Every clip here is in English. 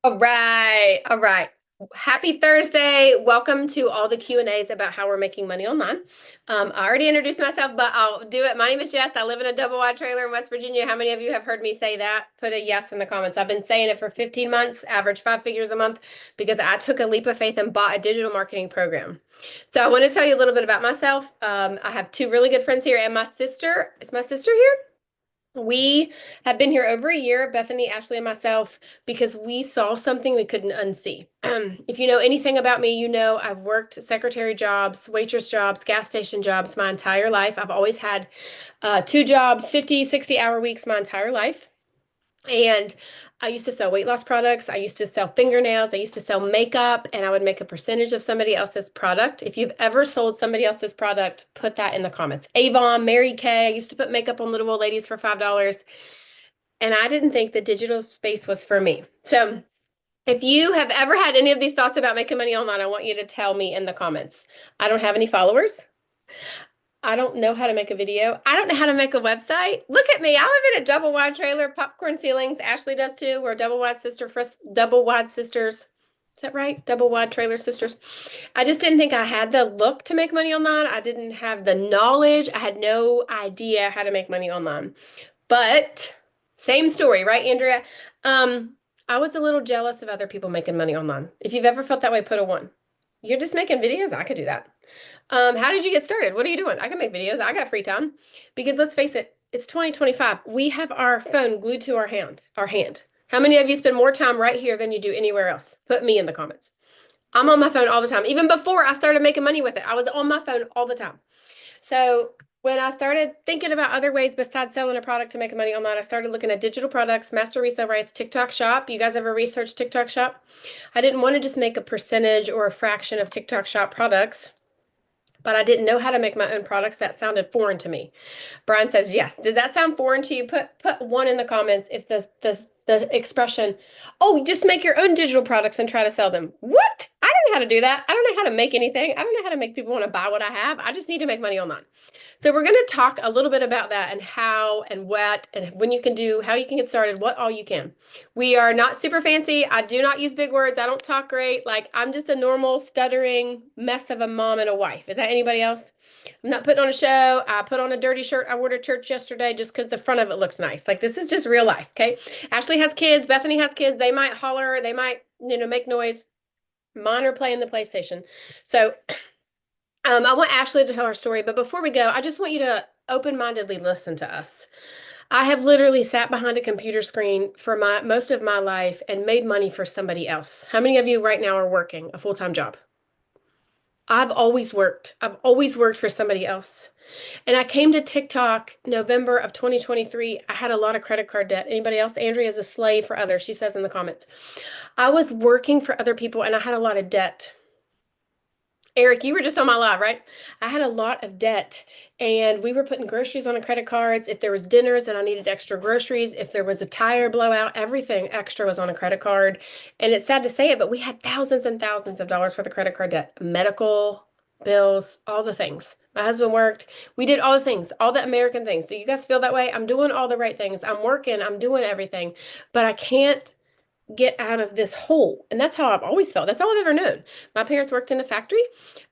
All right. All right. Happy Thursday. Welcome to all the Q&As about how we're making money online. I already introduced myself, but I'll do it. My name is Jess. I live in a double wide trailer in West Virginia. How many of you have heard me say that? Put a yes in the comments. I've been saying it for 15 months, average 5 figures a month, because I took a leap of faith and bought a digital marketing program. So I want to tell you a little bit about myself. I have two really good friends here and my sister. Is my sister here? We have been here over a year, Bethany, Ashley, and myself, because we saw something we couldn't unsee. If you know anything about me, you know I've worked secretary jobs, waitress jobs, gas station jobs my entire life. I've always had two jobs, 50, 60-hour weeks my entire life. And I used to sell weight loss products. I used to sell fingernails. I used to sell makeup, and I would make a percentage of somebody else's product. If you've ever sold somebody else's product, put that in the comments. Avon, Mary Kay. I used to put makeup on little old ladies for $5. And I didn't think the digital space was for me. So if you have ever had any of these thoughts about making money online, I want you to tell me in the comments. I don't have any followers. I don't know how to make a video. I don't know how to make a website. Look at me. I live in a double wide trailer, popcorn ceilings. Ashley does too. We're double wide sisters. Is that right? Double wide trailer sisters. I just didn't think I had the look to make money online. I didn't have the knowledge. I had no idea how to make money online. But same story, right, Andrea? I was a little jealous of other people making money online. If you've ever felt that way, put a one. You're just making videos. I could do that. How did you get started? What are you doing? I can make videos. I got free time. Because let's face it, it's 2025. We have our phone glued to our hand, How many of you spend more time right here than you do anywhere else? Put me in the comments. I'm on my phone all the time. Even before I started making money with it, I was on my phone all the time. So when I started thinking about other ways besides selling a product to make money online, I started looking at digital products, master resale rights, TikTok Shop. You guys ever researched TikTok Shop? I didn't want to just make a percentage or a fraction of TikTok Shop products, but I didn't know how to make my own products. That sounded foreign to me. Brian says yes. Does that sound foreign to you? Put one in the comments if the expression, oh, just make your own digital products and try to sell them. What? I don't know how to do that. I don't know how to make anything. I don't know how to make people want to buy what I have. I just need to make money online. So we're going to talk a little bit about that and how and what and when you can do, how you can get started, what all you can. We are not super fancy. I do not use big words. I don't talk great. Like I'm just a normal stuttering mess of a mom and a wife. Is that anybody else? I'm not putting on a show. I put on a dirty shirt I wore to church yesterday just because the front of it looked nice. Like this is just real life, okay? Ashley has kids. Bethany has kids. They might holler. They might, make noise. Mine are playing the PlayStation. So I want Ashley to tell her story, but before we go, I just want you to open-mindedly listen to us. I have literally sat behind a computer screen for most of my life and made money for somebody else. How many of you right now are working a full-time job? I've always worked. I've always worked for somebody else. And I came to TikTok November of 2023. I had a lot of credit card debt. Anybody else? Andrea is a slave for others, she says in the comments. I was working for other people and I had a lot of debt. Eric, you were just on my live, right? I had a lot of debt and we were putting groceries on the credit cards. If there was dinners and I needed extra groceries, if there was a tire blowout, everything extra was on a credit card. And it's sad to say it, but we had thousands and thousands of dollars worth of credit card debt, medical bills, all the things. My husband worked. We did all the things, all the American things. Do you guys feel that way? I'm doing all the right things. I'm working, I'm doing everything, but I can't get out of this hole. And that's how I've always felt. That's all I've ever known. My parents worked in a factory.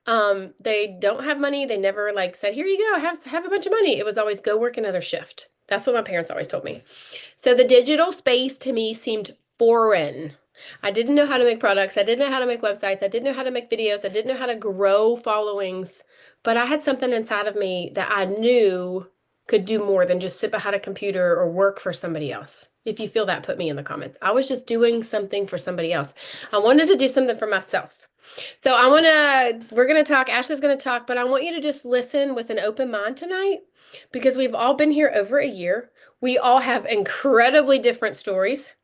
They don't have money. They never like said, here you go, have a bunch of money. It was always go work another shift. That's what my parents always told me. So the digital space to me seemed foreign. I didn't know how to make products. I didn't know how to make websites. I didn't know how to make videos. I didn't know how to grow followings. But I had something inside of me that I knew could do more than just sit behind a computer or work for somebody else. If you feel that, put me in the comments. I was just doing something for somebody else. I wanted to do something for myself. So we're going to talk, Ashley's going to talk, but I want you to just listen with an open mind tonight because we've all been here over a year. We all have incredibly different stories.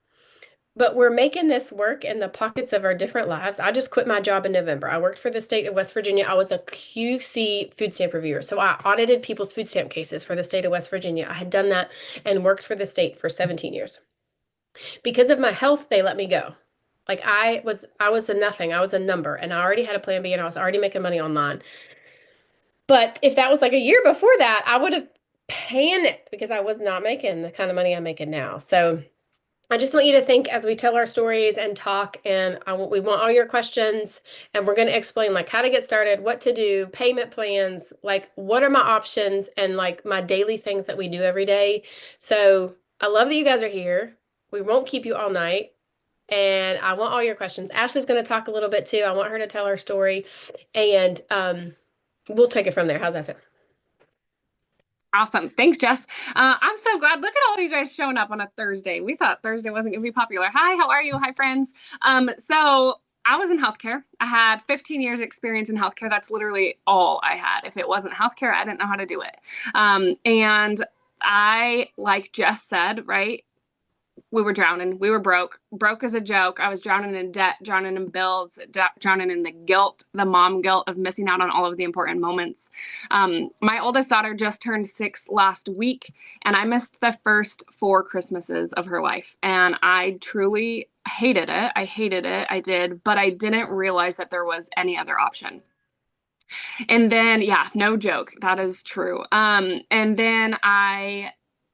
But we're making this work in the pockets of our different lives. I just quit my job in November. I worked for the state of West Virginia. I was a QC food stamp reviewer. So I audited people's food stamp cases for the state of West Virginia. I had done that and worked for the state for 17 years. Because of my health, they let me go. Like I was a nothing. I was a number and I already had a plan B and I was already making money online. But if that was like a year before that, I would have panicked because I was not making the kind of money I'm making now. So I just want you to think as we tell our stories and talk, and we want all your questions, and we're going to explain like how to get started, what to do, payment plans, like what are my options, and like my daily things that we do every day. So I love that you guys are here. We won't keep you all night, and I want all your questions. Ashley's going to talk a little bit too. I want her to tell her story, and we'll take it from there. How's that sound? Awesome. Thanks, Jess. I'm so glad. Look at all of you guys showing up on a Thursday. We thought Thursday wasn't going to be popular. Hi, how are you? Hi, friends. So I was in healthcare. I had 15 years experience in healthcare. That's literally all I had. If it wasn't healthcare, I didn't know how to do it. And I, like Jess said, right? We were drowning. We were broke as a joke. I was drowning in debt, drowning in bills, drowning in the guilt, the mom guilt of missing out on all of the important moments. My oldest daughter just turned 6 last week, and I missed the first 4 Christmases of her life. And I truly hated it. I hated it. I did, but I didn't realize that there was any other option. And then, yeah, no joke. That is true. And then I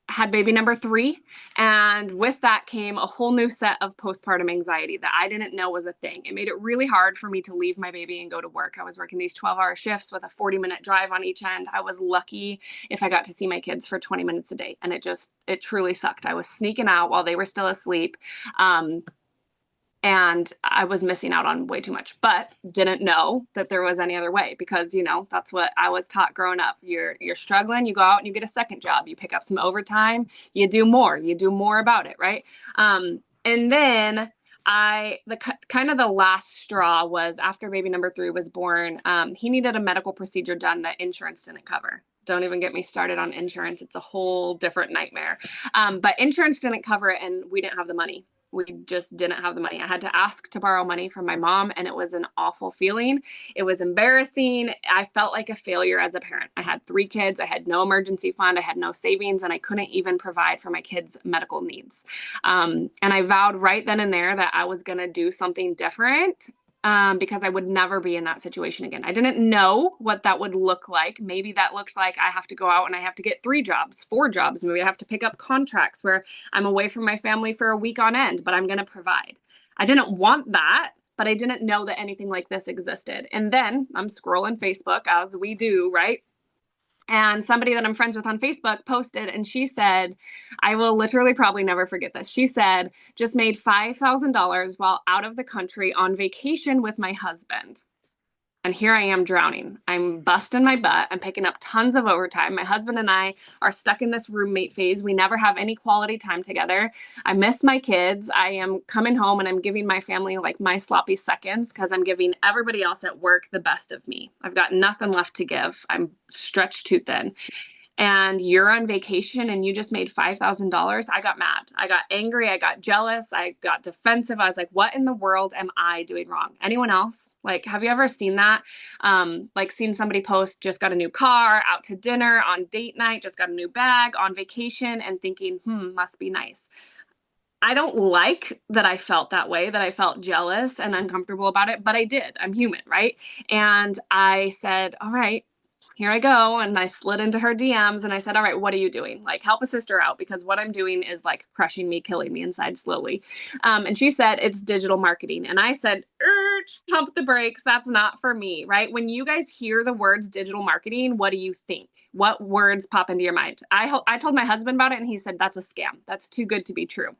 had baby number 3. And with that came a whole new set of postpartum anxiety that I didn't know was a thing. It made it really hard for me to leave my baby and go to work. I was working these 12-hour shifts with a 40-minute drive on each end. I was lucky if I got to see my kids for 20 minutes a day. And it truly sucked. I was sneaking out while they were still asleep. And I was missing out on way too much, but didn't know that there was any other way because, that's what I was taught growing up. You're struggling, you go out and you get a second job, you pick up some overtime, you do more about it, right? And then kind of the last straw was after baby number 3 was born, he needed a medical procedure done that insurance didn't cover. Don't even get me started on insurance. It's a whole different nightmare. But insurance didn't cover it and we didn't have the money. We just didn't have the money. I had to ask to borrow money from my mom, and it was an awful feeling. It was embarrassing. I felt like a failure as a parent. I had 3 kids. I had no emergency fund. I had no savings, and I couldn't even provide for my kids' medical needs. And I vowed right then and there that I was going to do something different. Because I would never be in that situation again. I didn't know what that would look like. Maybe that looks like I have to go out and I have to get 3 jobs, 4 jobs. Maybe I have to pick up contracts where I'm away from my family for a week on end, but I'm going to provide. I didn't want that, but I didn't know that anything like this existed. And then I'm scrolling Facebook as we do, right? And somebody that I'm friends with on Facebook posted, and she said, I will literally probably never forget this. She said, just made $5,000 while out of the country on vacation with my husband. And here I am drowning. I'm busting my butt. I'm picking up tons of overtime. My husband and I are stuck in this roommate phase. We never have any quality time together. I miss my kids. I am coming home and I'm giving my family like my sloppy seconds because I'm giving everybody else at work the best of me. I've got nothing left to give. I'm stretched too thin. And you're on vacation and you just made $5,000. I got mad. I got angry. I got jealous. I got defensive. I was like, what in the world am I doing wrong? Anyone else? Like, have you ever seen that? Like seen somebody post, just got a new car, out to dinner, on date night, just got a new bag, on vacation, and thinking, must be nice. I don't like that I felt that way, that I felt jealous and uncomfortable about it, but I did. I'm human, right? And I said, all right, here I go. And I slid into her DMs and I said, all right, what are you doing? Like, help a sister out because what I'm doing is like crushing me, killing me inside slowly. And she said, it's digital marketing. And I said, pump the brakes. That's not for me, right? When you guys hear the words digital marketing, what do you think? What words pop into your mind? I told my husband about it and he said, that's a scam. That's too good to be true.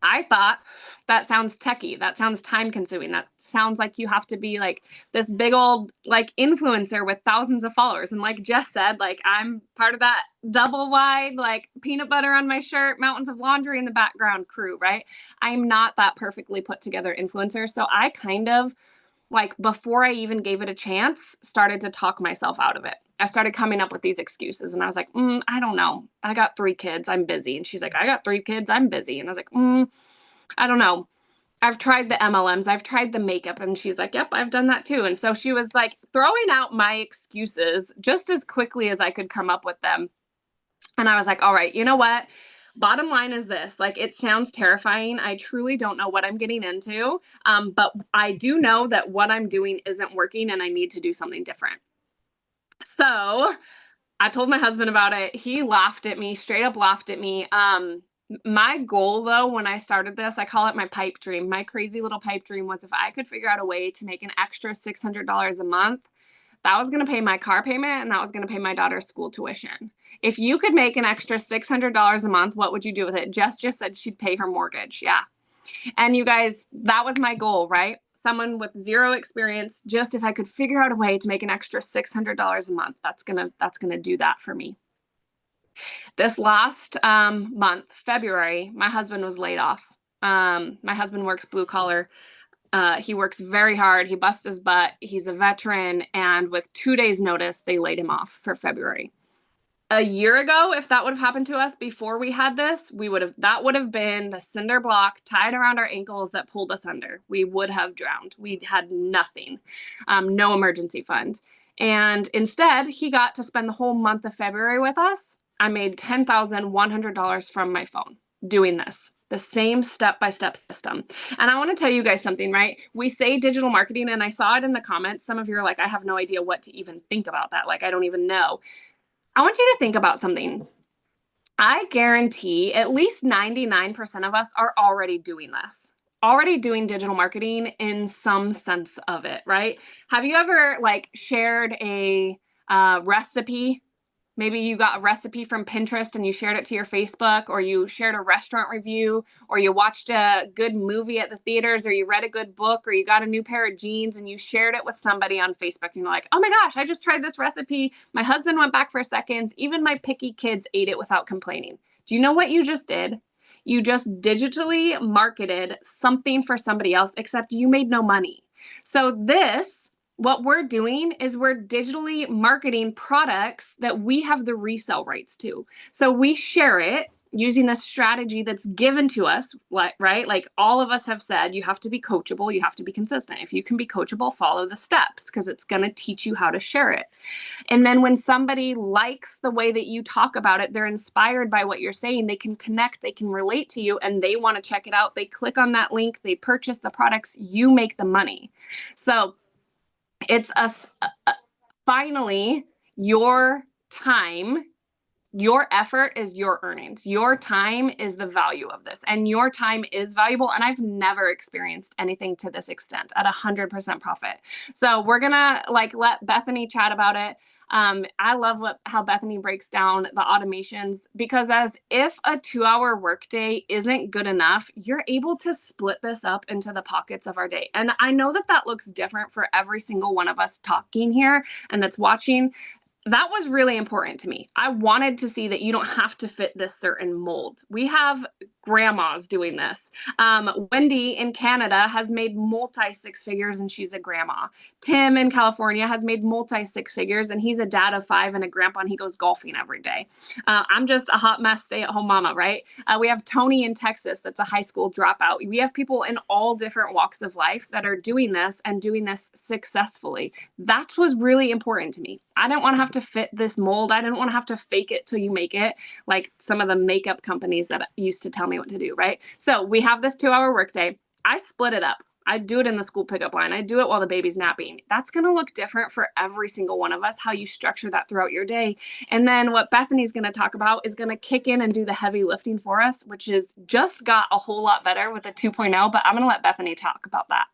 I thought that sounds techie. That sounds time consuming. That sounds like you have to be like this big old like influencer with thousands of followers. And like Jess said, like I'm part of that double wide, like peanut butter on my shirt, mountains of laundry in the background crew, right? I'm not that perfectly put together influencer. So I kind of like before I even gave it a chance, started to talk myself out of it. I started coming up with these excuses and I was like, I don't know. I got 3 kids. I'm busy. And she's like, I got 3 kids. I'm busy. And I was like, I don't know. I've tried the MLMs. I've tried the makeup. And she's like, yep, I've done that too. And so she was like throwing out my excuses just as quickly as I could come up with them. And I was like, all right, you know what? Bottom line is this, like, it sounds terrifying. I truly don't know what I'm getting into. But I do know that what I'm doing isn't working and I need to do something different. So I told my husband about it. He laughed at me, straight up laughed at me. My goal, though, when I started this, I call it my pipe dream. My crazy little pipe dream was if I could figure out a way to make an extra $600 a month, that was going to pay my car payment and that was going to pay my daughter's school tuition. If you could make an extra $600 a month, what would you do with it? Jess just said she'd pay her mortgage. Yeah. And you guys, that was my goal, right? Someone with zero experience, just if I could figure out a way to make an extra $600 a month, that's gonna do that for me. This last month, February, my husband was laid off. My husband works blue collar. He works very hard. He busts his butt. He's a veteran. And with 2 days notice, they laid him off for February. A year ago, if that would have happened to us before we had this, that would have been the cinder block tied around our ankles that pulled us under. We would have drowned. We had nothing, no emergency fund. And instead, he got to spend the whole month of February with us. I made $10,100 from my phone doing this. The same step-by-step system. And I want to tell you guys something, right? We say digital marketing, and I saw it in the comments. Some of you are like, I have no idea what to even think about that. Like, I don't even know. I want you to think about something. I guarantee at least 99% of us are already doing this, already doing digital marketing in some sense of it, right? Have you ever like shared a recipe? Maybe you got a recipe from Pinterest and you shared it to your Facebook, or you shared a restaurant review, or you watched a good movie at the theaters, or you read a good book, or you got a new pair of jeans and you shared it with somebody on Facebook. And you're like, oh my gosh, I just tried this recipe. My husband went back for seconds. Even my picky kids ate it without complaining. Do you know what you just did? You just digitally marketed something for somebody else, except you made no money. So what we're doing is we're digitally marketing products that we have the resale rights to. So we share it using a strategy that's given to us, right? Like all of us have said, you have to be coachable, you have to be consistent. If you can be coachable, follow the steps because it's going to teach you how to share it. And then when somebody likes the way that you talk about it, they're inspired by what you're saying, they can connect, they can relate to you, and they want to check it out. They click on that link, they purchase the products, you make the money. So it's finally your time, your effort is your earnings. Your time is the value of this, and your time is valuable. And I've never experienced anything to this extent at 100% profit. So we're gonna let Bethany chat about it. I love how Bethany breaks down the automations, because as if a 2-hour workday isn't good enough, you're able to split this up into the pockets of our day. And I know that looks different for every single one of us talking here and that's watching. That was really important to me. I wanted to see that you don't have to fit this certain mold. We have grandmas doing this. Wendy in Canada has made multi-six figures and she's a grandma. Tim in California has made multi-six figures and he's a dad of 5 and a grandpa, and he goes golfing every day. I'm just a hot mess stay-at-home mama, right? We have Tony in Texas that's a high school dropout. We have people in all different walks of life that are doing this and doing this successfully. That was really important to me. I didn't want to have to fit this mold. I didn't want to have to fake it till you make it, like some of the makeup companies that used to tell me what to do, right? So we have this 2-hour workday. I split it up. I do it in the school pickup line. I do it while the baby's napping. That's going to look different for every single one of us, how you structure that throughout your day. And then what Bethany's going to talk about is going to kick in and do the heavy lifting for us, which is just got a whole lot better with the 2.0, but I'm going to let Bethany talk about that.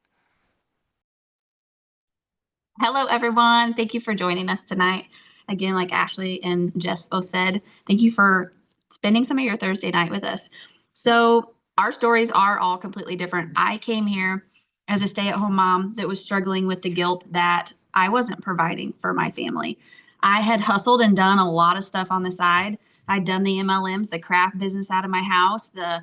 Hello, everyone. Thank you for joining us tonight. Again, like Ashley and Jess both said, thank you for spending some of your Thursday night with us. So our stories are all completely different. I came here as a stay-at-home mom that was struggling with the guilt that I wasn't providing for my family. I had hustled and done a lot of stuff on the side. I'd done the MLMs, the craft business out of my house, the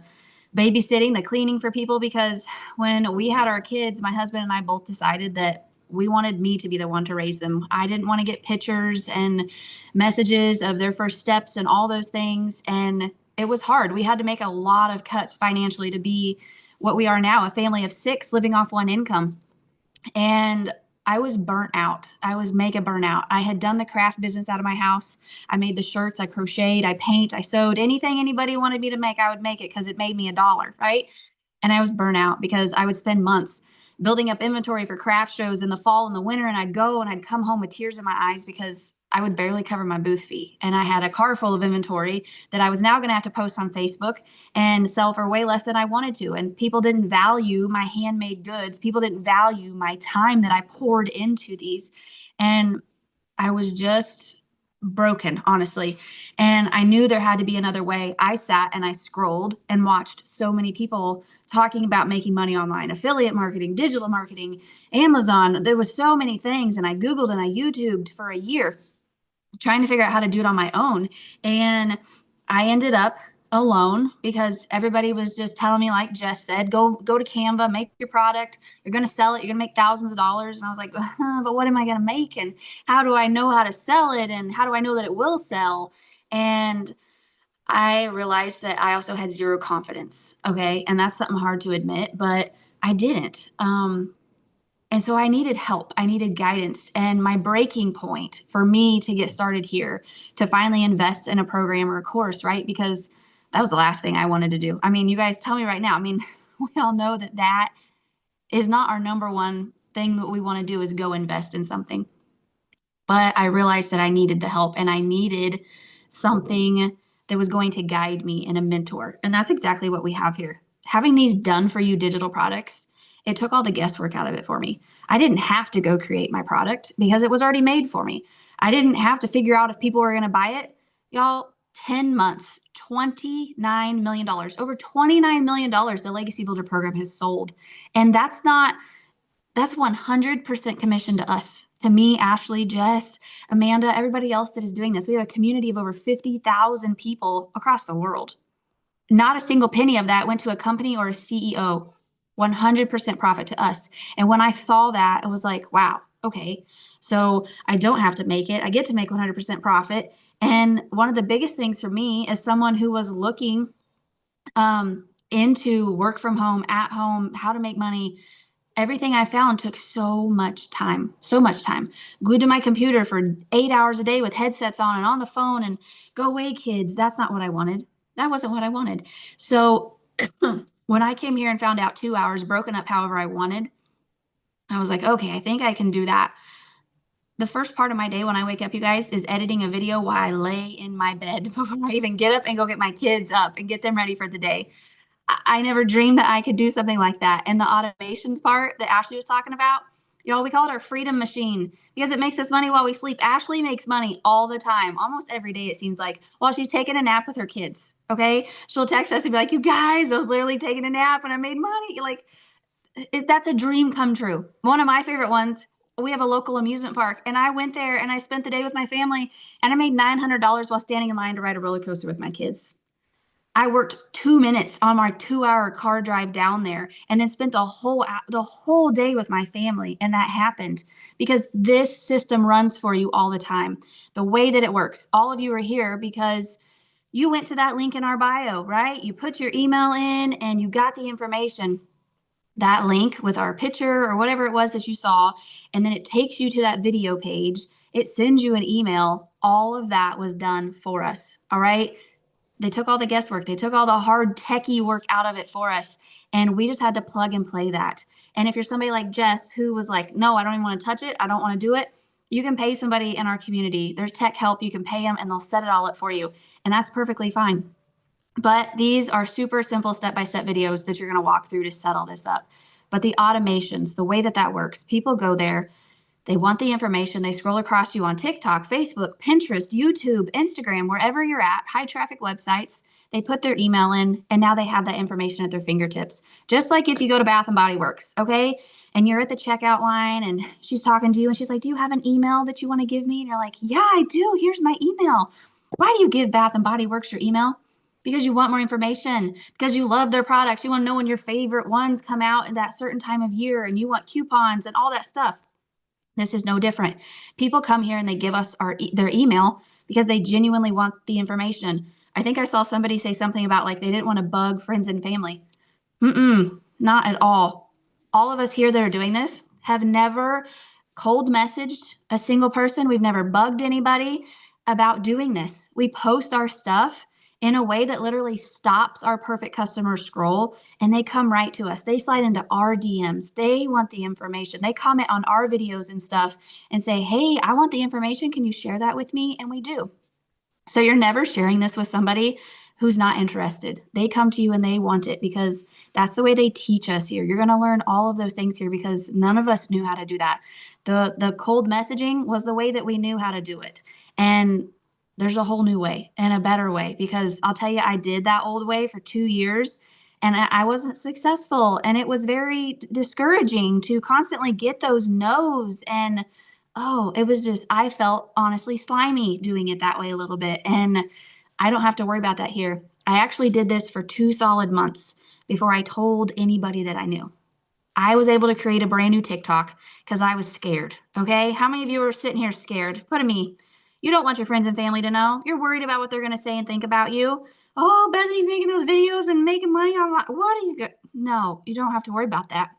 babysitting, the cleaning for people, because when we had our kids, my husband and I both decided that we wanted me to be the one to raise them. I didn't want to get pictures and messages of their first steps and all those things. And it was hard. We had to make a lot of cuts financially to be what we are now, a family of 6 living off one income. And I was burnt out. I was mega burnt out. I had done the craft business out of my house. I made the shirts, I crocheted, I paint, I sewed. Anything anybody wanted me to make, I would make it because it made me $1, right? And I was burnt out because I would spend months building up inventory for craft shows in the fall and the winter. And I'd go and I'd come home with tears in my eyes because I would barely cover my booth fee. And I had a car full of inventory that I was now going to have to post on Facebook and sell for way less than I wanted to. And people didn't value my handmade goods. People didn't value my time that I poured into these. And I was just broken, honestly. And I knew there had to be another way. I sat and I scrolled and watched so many people talking about making money online, affiliate marketing, digital marketing, Amazon. There was so many things. And I Googled and I YouTubed for a year trying to figure out how to do it on my own. And I ended up alone because everybody was just telling me, like Jess said, go to Canva, make your product. You're going to sell it. You're going to make thousands of dollars. And I was like, but what am I going to make? And how do I know how to sell it? And how do I know that it will sell? And I realized that I also had zero confidence. Okay. And that's something hard to admit, but I didn't. And so I needed help. I needed guidance. And my breaking point for me to get started here, to finally invest in a program or a course, right? Because that was the last thing I wanted to do. I mean, you guys tell me right now. I mean, we all know that that is not our number one thing that we want to do is go invest in something. But I realized that I needed the help and I needed something that was going to guide me and a mentor. And that's exactly what we have here. Having these done for you digital products, it took all the guesswork out of it for me. I didn't have to go create my product because it was already made for me. I didn't have to figure out if people were going to buy it. Y'all, 10 months, $29 million, over $29 million the Legacy Builder program has sold. And that's 100% commission to us, to me, Ashley, Jess, Amanda, everybody else that is doing this. We have a community of over 50,000 people across the world. Not a single penny of that went to a company or a CEO. 100% profit to us. And when I saw that, it was like, wow, okay, so I don't have to make it. I get to make 100% profit. And one of the biggest things for me as someone who was looking into work from home, at home, how to make money, everything I found took so much time, glued to my computer for 8 hours a day with headsets on and on the phone and go away, kids. That's not what I wanted. That wasn't what I wanted. So when I came here and found out 2 hours broken up however I wanted, I was like, okay, I think I can do that. The first part of my day when I wake up, you guys, is editing a video while I lay in my bed before I even get up and go get my kids up and get them ready for the day. I never dreamed that I could do something like that. And the automations part that Ashley was talking about, y'all, we call it our freedom machine because it makes us money while we sleep. Ashley makes money all the time, almost every day, it seems like, while she's taking a nap with her kids. Okay. She'll text us and be like, you guys, I was literally taking a nap and I made money. Like, that's a dream come true. One of my favorite ones, we have a local amusement park and I went there and I spent the day with my family and I made $900 while standing in line to ride a roller coaster with my kids. I worked 2 minutes on my 2-hour car drive down there and then spent the whole day with my family. And that happened because this system runs for you all the time. The way that it works, all of you are here because you went to that link in our bio, right? You put your email in and you got the information, that link with our picture or whatever it was that you saw. And then it takes you to that video page. It sends you an email. All of that was done for us. All right. They took all the guesswork. They took all the hard techie work out of it for us. And we just had to plug and play that. And if you're somebody like Jess, who was like, no, I don't even want to touch it. I don't want to do it. You can pay somebody in our community. There's tech help. You can pay them and they'll set it all up for you. And that's perfectly fine. But these are super simple step-by-step videos that you're going to walk through to set all this up. But the automations, the way that works, people go there. They want the information. They scroll across you on TikTok, Facebook, Pinterest, YouTube, Instagram, wherever you're at, high traffic websites. They put their email in and now they have that information at their fingertips. Just like if you go to Bath and Body Works, okay? And you're at the checkout line and she's talking to you and she's like, do you have an email that you want to give me? And you're like, yeah, I do. Here's my email. Why do you give Bath and Body Works your email? Because you want more information, because you love their products. You want to know when your favorite ones come out in that certain time of year and you want coupons and all that stuff. This is no different. People come here and they give us their email because they genuinely want the information. I think I saw somebody say something about like they didn't want to bug friends and family. Not at all. All of us here that are doing this have never cold messaged a single person. We've never bugged anybody about doing this. We post our stuff in a way that literally stops our perfect customer scroll, and they come right to us. They slide into our DMs. They want the information. They comment on our videos and stuff and say, hey, I want the information. Can you share that with me? And we do. So you're never sharing this with somebody who's not interested. They come to you and they want it because that's the way they teach us here. You're going to learn all of those things here because none of us knew how to do that. The cold messaging was the way that we knew how to do it. And there's a whole new way and a better way, because I'll tell you, I did that old way for 2 years and I wasn't successful. And it was very discouraging to constantly get those no's. And it was just, I felt honestly slimy doing it that way a little bit. And I don't have to worry about that here. I actually did this for 2 solid months before I told anybody that I knew. I was able to create a brand new TikTok because I was scared. Okay. How many of you are sitting here scared? Put a me. You don't want your friends and family to know. You're worried about what they're going to say and think about you. Oh, Bethany's making those videos and making money online. What are you No, you don't have to worry about that.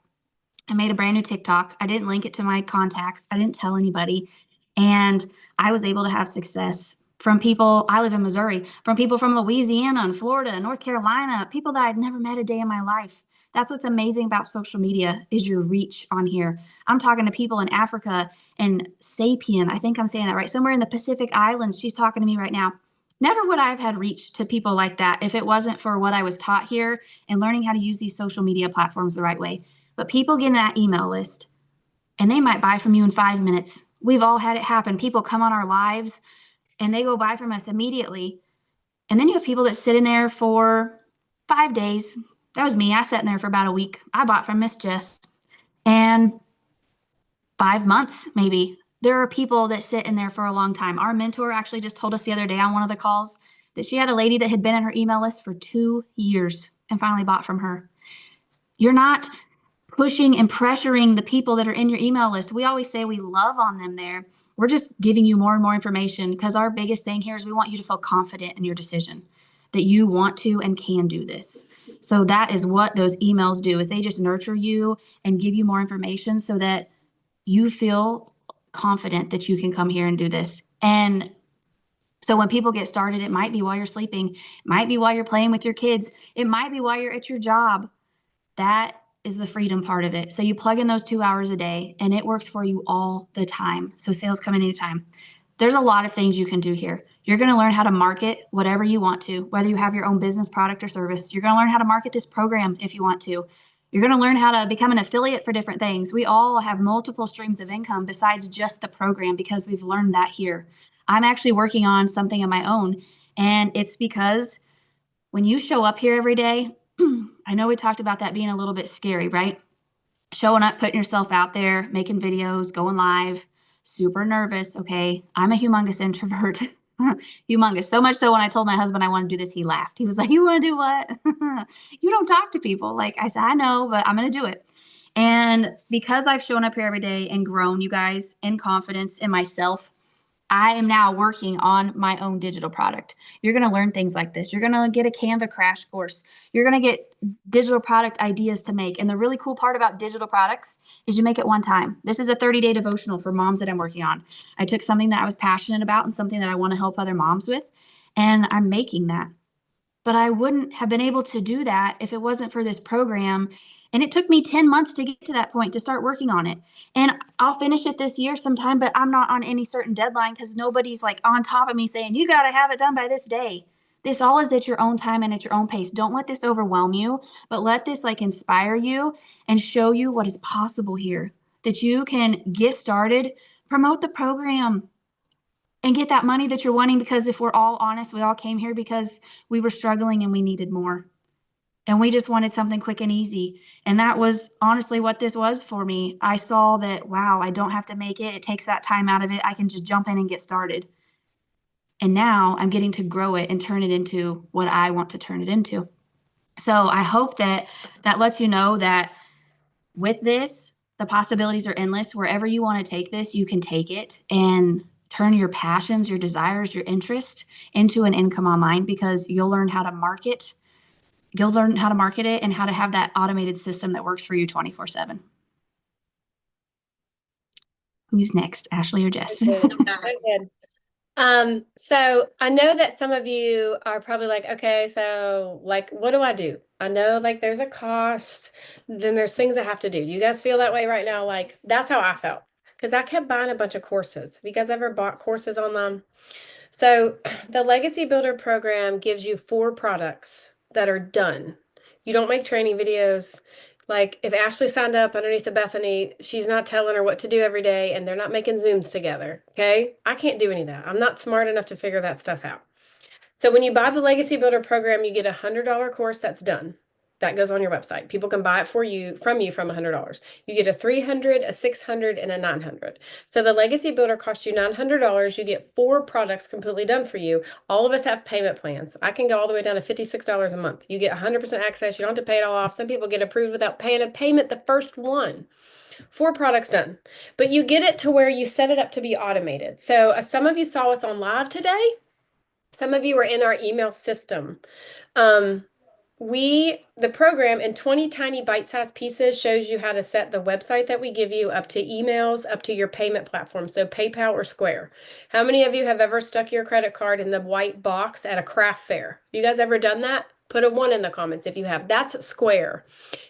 I made a brand new TikTok. I didn't link it to my contacts. I didn't tell anybody. And I was able to have success from people. I live in Missouri, from people from Louisiana and Florida and North Carolina, people that I'd never met a day in my life. That's what's amazing about social media is your reach on here. I'm talking to people in Africa and Sapien. I think I'm saying that right. Somewhere in the Pacific Islands. She's talking to me right now. Never would I have had reach to people like that if it wasn't for what I was taught here and learning how to use these social media platforms the right way. But people get in that email list and they might buy from you in 5 minutes. We've all had it happen. People come on our lives and they go buy from us immediately. And then you have people that sit in there for 5 days. That was me. I sat in there for about a week. I bought from Miss Jess. And 5 months, maybe. There are people that sit in there for a long time. Our mentor actually just told us the other day on one of the calls that she had a lady that had been in her email list for 2 years and finally bought from her. You're not pushing and pressuring the people that are in your email list. We always say we love on them there. We're just giving you more and more information because our biggest thing here is we want you to feel confident in your decision that you want to and can do this. So that is what those emails do, is they just nurture you and give you more information so that you feel confident that you can come here and do this. And so when people get started, it might be while you're sleeping, it might be while you're playing with your kids, it might be while you're at your job. That is the freedom part of it. So you plug in those 2 hours a day and it works for you all the time. So sales come in anytime. There's a lot of things you can do here. You're going to learn how to market whatever you want to, whether you have your own business, product, or service. You're going to learn how to market this program if you want to. You're going to learn how to become an affiliate for different things. We all have multiple streams of income besides just the program because we've learned that here. I'm actually working on something of my own, and it's because when you show up here every day, I know we talked about that being a little bit scary, right? Showing up, putting yourself out there, making videos, going live, super nervous. Okay. I'm a humongous introvert. Humongous. So much so when I told my husband I want to do this, he laughed. He was like, you want to do what? You don't talk to people. Like I said, I know, but I'm going to do it. And because I've shown up here every day and grown, you guys, in confidence in myself, I am now working on my own digital product. You're going to learn things like this. You're going to get a Canva crash course. You're going to get digital product ideas to make. And the really cool part about digital products is you make it one time. This is a 30-day devotional for moms that I'm working on. I took something that I was passionate about and something that I want to help other moms with, and I'm making that. But I wouldn't have been able to do that if it wasn't for this program. And it took me 10 months to get to that point to start working on it. And I'll finish it this year sometime, but I'm not on any certain deadline because nobody's like on top of me saying, you got to have it done by this day. This all is at your own time and at your own pace. Don't let this overwhelm you, but let this like inspire you and show you what is possible here, that you can get started, promote the program, and get that money that you're wanting. Because if we're all honest, we all came here because we were struggling and we needed more. And we just wanted something quick and easy. And that was honestly what this was for me. I saw that, wow, I don't have to make it. It takes that time out of it. I can just jump in and get started. And now I'm getting to grow it and turn it into what I want to turn it into. So I hope that that lets you know that with this, the possibilities are endless. Wherever you want to take this, you can take it and turn your passions, your desires, your interest into an income online, because you'll learn how to market. You'll learn how to market it and how to have that automated system that works for you 24/7. Who's next, Ashley or Jess? Good. So I know that some of you are probably like, okay, so like, what do I do? I know like there's a cost, then there's things I have to do. Do you guys feel that way right now? Like, that's how I felt because I kept buying a bunch of courses. Have you guys ever bought courses online? So the Legacy Builder program gives you 4 products that are done. You don't make training videos. Like if Ashley signed up underneath the Bethany, she's not telling her what to do every day and they're not making Zooms together. Okay. I can't do any of that. I'm not smart enough to figure that stuff out. So when you buy the Legacy Builder program, you get a $100 course that's done. That goes on your website. People can buy it for you from $100. You get a 300, a 600, and a 900. So the Legacy Builder costs you $900. You get 4 products completely done for you. All of us have payment plans. I can go all the way down to $56 a month. You get 100% access. You don't have to pay it all off. Some people get approved without paying a payment the first one. 4 products done. But you get it to where you set it up to be automated. So some of you saw us on live today. Some of you are in our email system. The program in 20 tiny bite-sized pieces shows you how to set the website that we give you up to emails, up to your payment platform, so PayPal or Square. How many of you have ever stuck your credit card in the white box at a craft fair? You guys ever done that? Put a 1 in the comments if you have. That's Square.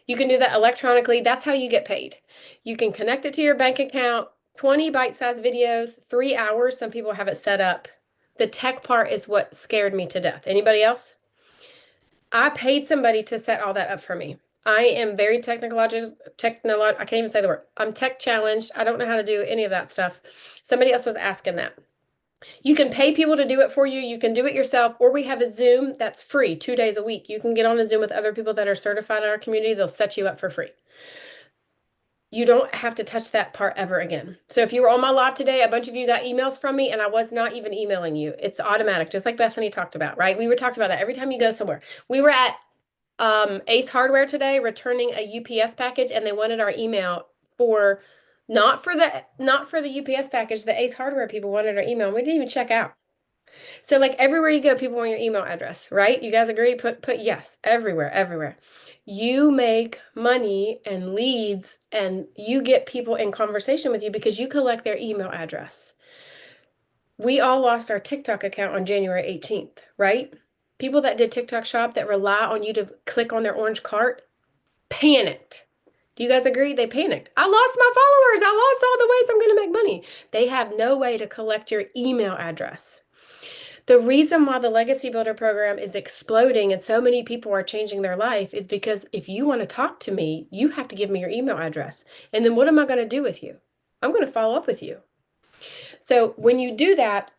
You can do that electronically. That's how you get paid. You can connect it to your bank account, 20 bite-sized videos, 3 hours. Some people have it set up. The tech part is what scared me to death. Anybody else? I paid somebody to set all that up for me. I am very I can't even say the word. I'm tech challenged. I don't know how to do any of that stuff. Somebody else was asking that. You can pay people to do it for you. You can do it yourself, or we have a Zoom that's free 2 days a week. You can get on a Zoom with other people that are certified in our community. They'll set you up for free. You don't have to touch that part ever again. So if you were on my live today, a bunch of you got emails from me and I was not even emailing you. It's automatic, just like Bethany talked about, right? We were talked about that every time you go somewhere. We were at Ace Hardware today returning a UPS package and they wanted our email for not for the UPS package. The Ace Hardware people wanted our email. We didn't even check out. So like everywhere you go, people want your email address, right? You guys agree? Put yes, everywhere. You make money and leads and you get people in conversation with you because you collect their email address. We all lost our TikTok account on January 18th, right? People that did TikTok shop that rely on you to click on their orange cart panicked. Do you guys agree? They panicked. I lost my followers. I lost all the ways I'm going to make money. They have no way to collect your email address. The reason why the Legacy Builder program is exploding and so many people are changing their life is because if you want to talk to me, you have to give me your email address. And then what am I going to do with you? I'm going to follow up with you. So when you do that,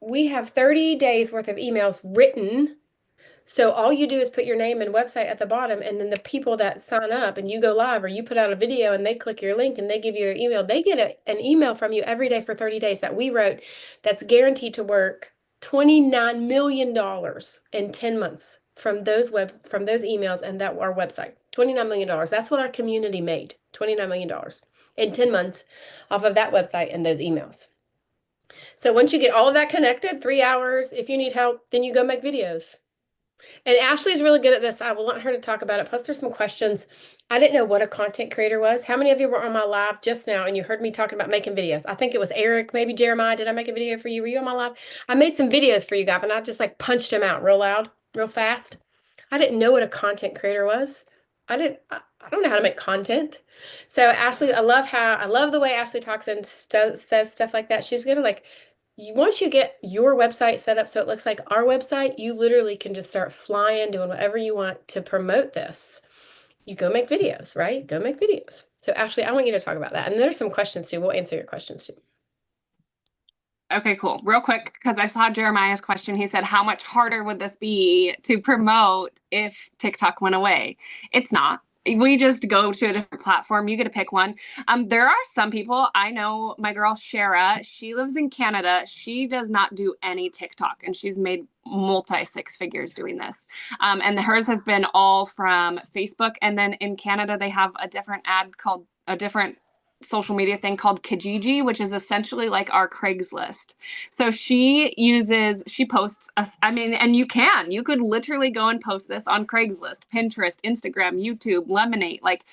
we have 30 days worth of emails written. So all you do is put your name and website at the bottom, and then the people that sign up and you go live or you put out a video and they click your link and they give you their email, they get an email from you every day for 30 days that we wrote that's guaranteed to work $29 million in 10 months from those emails and our website. $29 million. That's what our community made. $29 million in 10 months off of that website and those emails. So once you get all of that connected, 3 hours, if you need help, then you go make videos. And Ashley's really good at this. I will want her to talk about it. Plus, there's some questions. I didn't know what a content creator was. How many of you were on my live just now and you heard me talking about making videos? I think it was Eric, maybe Jeremiah. Did I make a video for you? Were you on my live? I made some videos for you guys and I just like punched them out real loud, real fast. I didn't know what a content creator was. I don't know how to make content. So Ashley, I love the way Ashley talks and says stuff like that. She's gonna once you get your website set up so it looks like our website, you literally can just start flying, doing whatever you want to promote this. You go make videos, right? Go make videos. So Ashley, I want you to talk about that. And there's some questions too. We'll answer your questions too. Okay, cool. Real quick, because I saw Jeremiah's question. He said, how much harder would this be to promote if TikTok went away? It's not. We just go to a different platform. You get to pick one. There are some people. I know my girl Shara. She lives in Canada. She does not do any TikTok, and she's made multi-six figures doing this. And hers has been all from Facebook. And then in Canada, they have a different social media thing called Kijiji, which is essentially like our Craigslist. So she posts and you could literally go and post this on Craigslist, Pinterest, Instagram, YouTube, Lemonade, like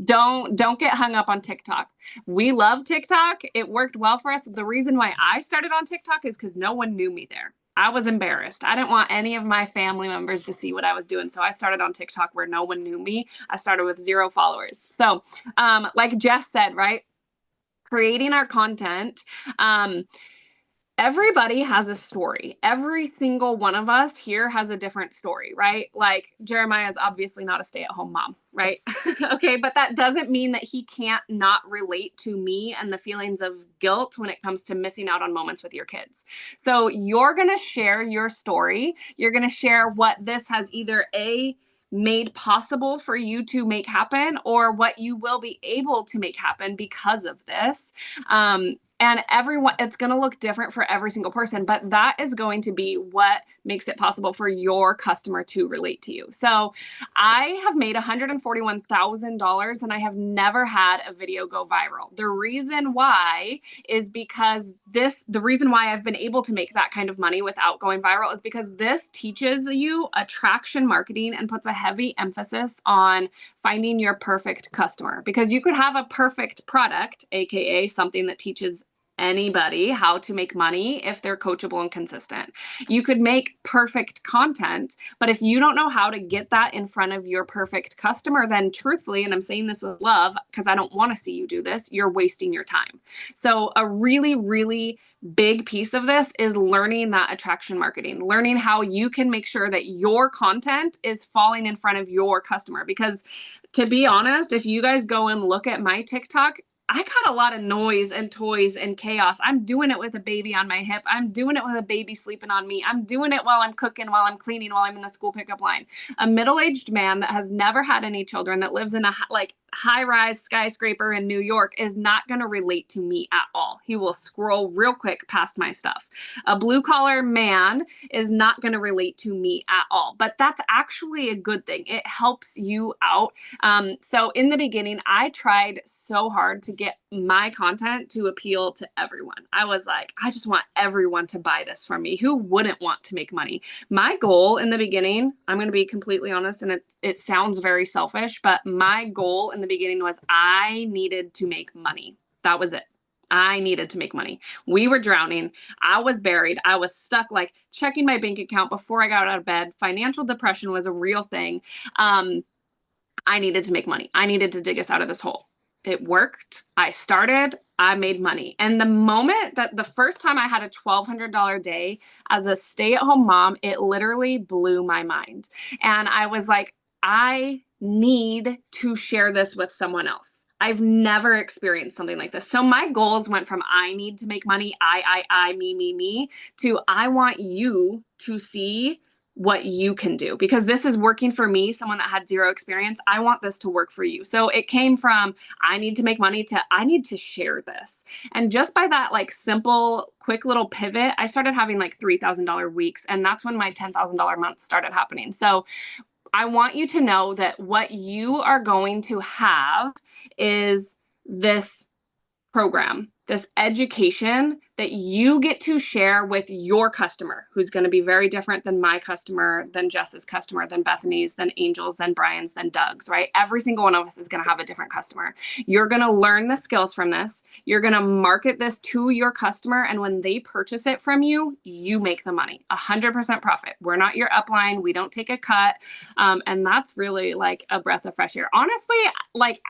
don't get hung up on TikTok. We love TikTok. It worked well for us. The reason why I started on TikTok is because no one knew me there. I was embarrassed. I didn't want any of my family members to see what I was doing. So I started on TikTok where no one knew me. I started with 0 followers. So like Jess said, right? Creating our content. Everybody has a story. Every single one of us here has a different story, right? Like Jeremiah is obviously not a stay-at-home mom, right? Okay, but that doesn't mean that he can't not relate to me and the feelings of guilt when it comes to missing out on moments with your kids. So you're going to share your story. You're going to share what this has either made possible for you to make happen, or what you will be able to make happen because of this. And everyone, it's going to look different for every single person, but that is going to be what makes it possible for your customer to relate to you. So I have made $141,000 and I have never had a video go viral. The reason why is because the reason why I've been able to make that kind of money without going viral is because this teaches you attraction marketing and puts a heavy emphasis on finding your perfect customer, because you could have a perfect product, AKA something that teaches anybody how to make money if they're coachable and consistent. You could make perfect content, but if you don't know how to get that in front of your perfect customer, then truthfully, and I'm saying this with love because I don't want to see you do this, you're wasting your time. So a really, really big piece of this is learning that attraction marketing, learning how you can make sure that your content is falling in front of your customer. Because to be honest, if you guys go and look at my TikTok, I got a lot of noise and toys and chaos. I'm doing it with a baby on my hip. I'm doing it with a baby sleeping on me. I'm doing it while I'm cooking, while I'm cleaning, while I'm in the school pickup line. A middle-aged man that has never had any children, that lives in a high-rise skyscraper in New York, is not going to relate to me at all. He will scroll real quick past my stuff. A blue-collar man is not going to relate to me at all. But that's actually a good thing. It helps you out. So in the beginning, I tried so hard to get my content to appeal to everyone. I was like, I just want everyone to buy this from me. Who wouldn't want to make money? My goal in the beginning, I'm going to be completely honest, and it sounds very selfish, but my goal in the beginning was I needed to make money. That was it. I needed to make money. We were drowning. I was buried. I was stuck, like checking my bank account before I got out of bed. Financial depression was a real thing. I needed to make money. I needed to dig us out of this hole. It worked. I started, I made money. And the moment that the first time I had a $1,200 day as a stay-at-home mom, it literally blew my mind. And I was like, I need to share this with someone else. I've never experienced something like this. So my goals went from I need to make money, I, me, to I want you to see what you can do, because this is working for me, someone that had 0 experience. I want this to work for you. So it came from I need to make money to I need to share this. And just by that simple, quick little pivot, I started having $3,000 weeks. And that's when my $10,000 month started happening. So I want you to know that what you are going to have is this program, this education that you get to share with your customer, who's going to be very different than my customer, than Jess's customer, than Bethany's, than Angel's, than Brian's, than Doug's, right? Every single one of us is going to have a different customer. You're going to learn the skills from this. You're going to market this to your customer. And when they purchase it from you, you make the money, 100% profit. We're not your upline. We don't take a cut. And that's really a breath of fresh air. Honestly,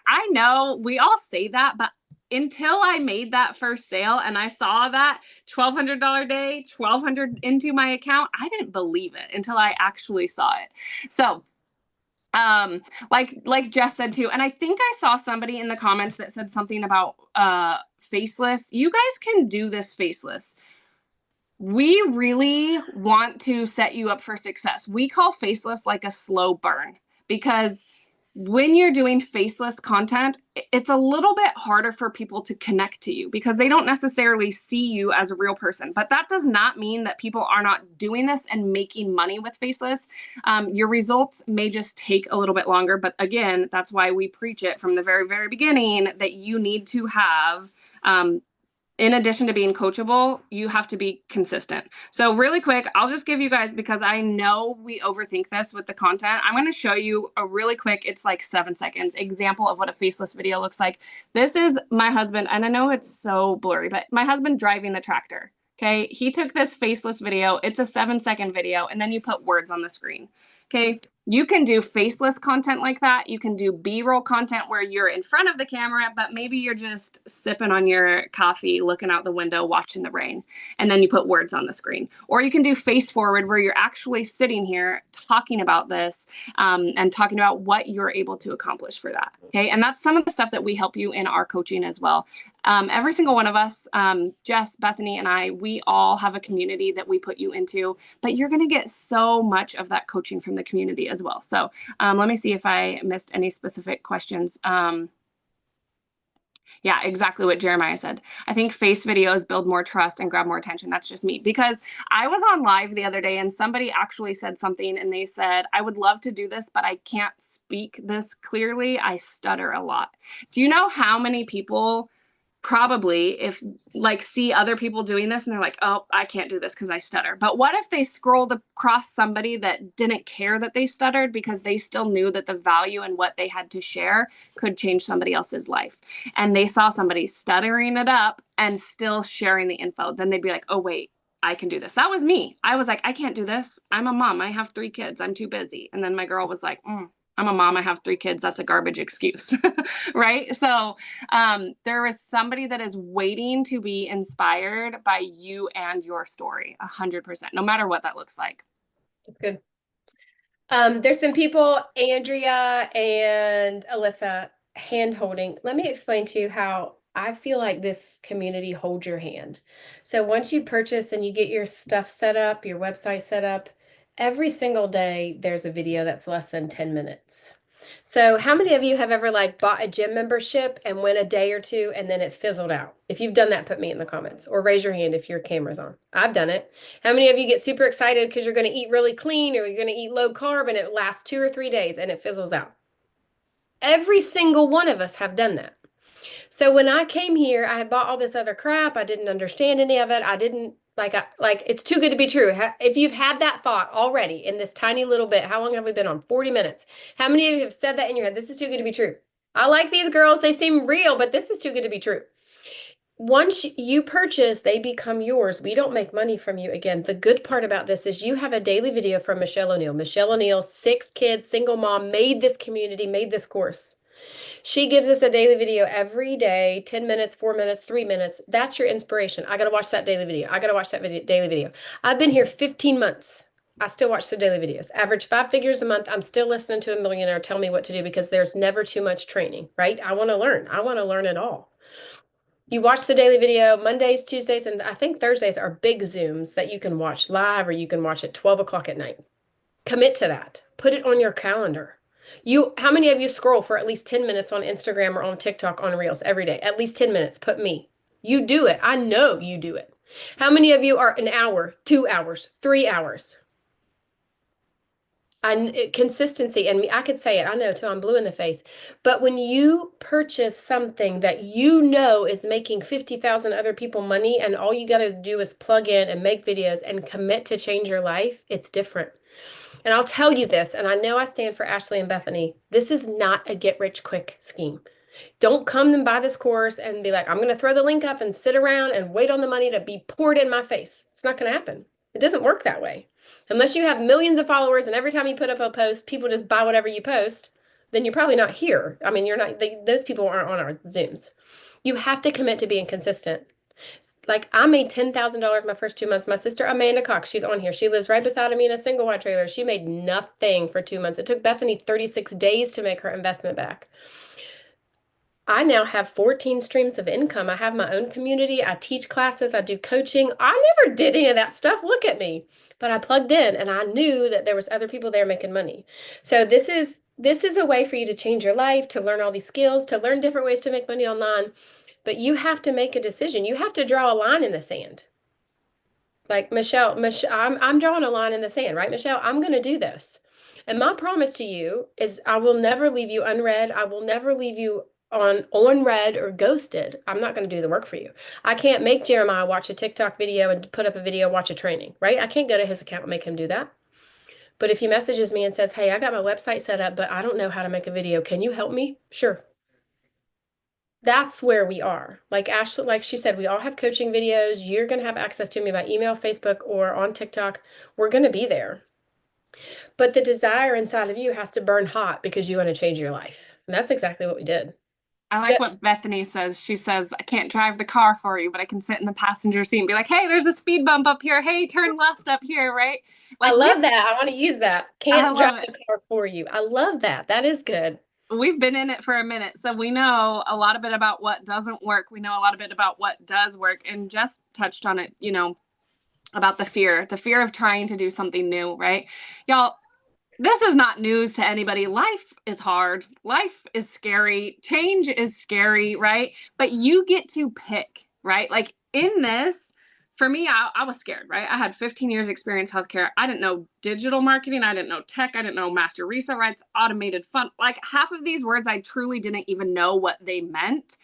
I know we all say that, but until I made that first sale and I saw that $1,200 day, $1,200 into my account, I didn't believe it until I actually saw it. So, like Jess said too, and I think I saw somebody in the comments that said something about faceless. You guys can do this faceless. We really want to set you up for success. We call faceless a slow burn, because when you're doing faceless content, it's a little bit harder for people to connect to you because they don't necessarily see you as a real person. But that does not mean that people are not doing this and making money with faceless. Your results may just take a little bit longer. But again, that's why we preach it from the very, very beginning that you need to have in addition to being coachable, you have to be consistent. So really quick, I'll just give you guys, because I know we overthink this with the content. I'm going to show you a really quick, it's like 7 seconds example of what a faceless video looks like. This is my husband, and I know it's so blurry, but my husband driving the tractor. Okay. He took this faceless video. It's a 7-second video, and then you put words on the screen. Okay. You can do faceless content like that. You can do B-roll content where you're in front of the camera, but maybe you're just sipping on your coffee, looking out the window, watching the rain, and then you put words on the screen. Or you can do face forward where you're actually sitting here talking about this and talking about what you're able to accomplish for that. Okay. And that's some of the stuff that we help you in our coaching as well. Every single one of us, Jess, Bethany, and I, we all have a community that we put you into, but you're going to get so much of that coaching from the community as well. So let me see if I missed any specific questions. Yeah, exactly what Jeremiah said. I think face videos build more trust and grab more attention. That's just me, because I was on live the other day and somebody actually said something, and they said, I would love to do this, but I can't speak this clearly. I stutter a lot. Do you know how many people probably, if like see other people doing this and they're like, oh, I can't do this because I stutter? But what if they scrolled across somebody that didn't care that they stuttered, because they still knew that the value and what they had to share could change somebody else's life, and they saw somebody stuttering it up and still sharing the info? Then they'd be like, oh wait, I can do this. That was me. I was like, I can't do this. I'm a mom. I have 3 kids. I'm too busy. And then my girl was like, I'm a mom. I have 3 kids. That's a garbage excuse. Right? So there is somebody that is waiting to be inspired by you and your story, 100%, no matter what that looks like. That's good. There's some people, Andrea and Alyssa, hand holding. Let me explain to you how I feel like this community holds your hand. So once you purchase and you get your stuff set up, your website set up, every single day there's a video that's less than 10 minutes. So how many of you have ever like bought a gym membership and went a day or two and then it fizzled out? If you've done that, put me in the comments or raise your hand if your camera's on. I've done it. How many of you get super excited because you're going to eat really clean or you're going to eat low carb and it lasts 2 or 3 days and it fizzles out? Every single one of us have done that. So when I came here, I had bought all this other crap. I didn't understand any of it. I didn't like it's too good to be true. If you've had that thought already in this tiny little bit, how long have we been on? 40 minutes. How many of you have said that in your head? This is too good to be true. I like these girls. They seem real, but this is too good to be true. Once you purchase, they become yours. We don't make money from you. Again, the good part about this is you have a daily video from Michelle O'Neill. Michelle O'Neill, 6 kids, single mom, made this community, made this course. She gives us a daily video every day, 10 minutes, 4 minutes, 3 minutes. That's your inspiration. I got to watch that daily video. I got to watch that daily video. I've been here 15 months. I still watch the daily videos. Average 5 figures a month. I'm still listening to a millionaire tell me what to do, because there's never too much training, right? I want to learn. I want to learn it all. You watch the daily video Mondays, Tuesdays, and I think Thursdays are big Zooms that you can watch live, or you can watch at 12 o'clock at night. Commit to that. Put it on your calendar. How many of you scroll for at least 10 minutes on Instagram or on TikTok on Reels every day? At least 10 minutes. Put me. You do it. I know you do it. How many of you are an hour, 2 hours, 3 hours? Consistency, and I could say it, I know too, I'm blue in the face. But when you purchase something that you know is making 50,000 other people money, and all you got to do is plug in and make videos and commit to change your life, it's different. And I'll tell you this, and I know I stand for Ashley and Bethany, this is not a get-rich-quick scheme. Don't come and buy this course and be like, I'm going to throw the link up and sit around and wait on the money to be poured in my face. It's not going to happen. It doesn't work that way. Unless you have millions of followers and every time you put up a post, people just buy whatever you post, then you're probably not here. I mean, you're not, those people aren't on our Zooms. You have to commit to being consistent. Like, I made $10,000 my first 2 months. My sister, Amanda Cox, she's on here. She lives right beside me in a single wide trailer. She made nothing for 2 months. It took Bethany 36 days to make her investment back. I now have 14 streams of income. I have my own community. I teach classes. I do coaching. I never did any of that stuff. Look at me. But I plugged in and I knew that there was other people there making money. So this is a way for you to change your life, to learn all these skills, to learn different ways to make money online. But you have to make a decision. You have to draw a line in the sand. Like Michelle, I'm drawing a line in the sand, right, Michelle? I'm going to do this. And my promise to you is I will never leave you unread. I will never leave you on read or ghosted, I'm not going to do the work for you. I can't make Jeremiah watch a TikTok video and put up a video, watch a training, right? I can't go to his account and make him do that. But if he messages me and says, hey, I got my website set up, but I don't know how to make a video. Can you help me? Sure. That's where we are. Like Ashley, like she said, we all have coaching videos. You're going to have access to me by email, Facebook, or on TikTok. We're going to be there. But the desire inside of you has to burn hot because you want to change your life. And that's exactly what we did. I like what Bethany says. She says, I can't drive the car for you, but I can sit in the passenger seat and be like, hey, there's a speed bump up here. Hey, turn left up here, right? Like, I love that. I want to use that. Can't love drive the car for you. I love that. That is good. We've been in it for a minute, so we know a lot of it about what doesn't work. We know a lot of it about what does work. And Jess touched on it, about the fear of trying to do something new, right? Y'all, this is not news to anybody. Life is hard. Life is scary. Change is scary, right? But you get to pick, right? Like in this, for me, I was scared, right? I had 15 years experience healthcare. I didn't know digital marketing. I didn't know tech. I didn't know master reset rights, automated fund. Like half of these words, I truly didn't even know what they meant.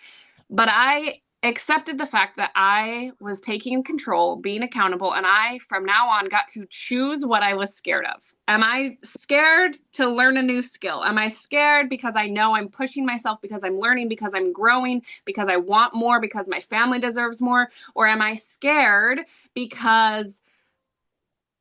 But I accepted the fact that I was taking control, being accountable, and I, from now on, got to choose what I was scared of. Am I scared to learn a new skill? Am I scared because I know I'm pushing myself, because I'm learning, because I'm growing, because I want more, because my family deserves more? Or am I scared because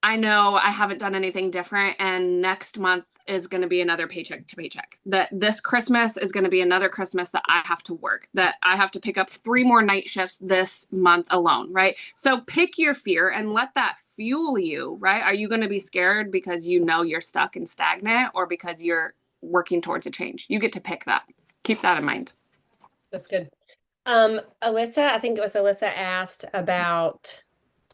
I know I haven't done anything different and next month is going to be another paycheck to paycheck, that this Christmas is going to be another Christmas that I have to work, that I have to pick up 3 more night shifts this month alone, right? So pick your fear and let that fuel you, right? Are you going to be scared because you know you're stuck and stagnant, or because you're working towards a change? You get to pick that. Keep that in mind. That's good. Alyssa, I think it was Alyssa, asked about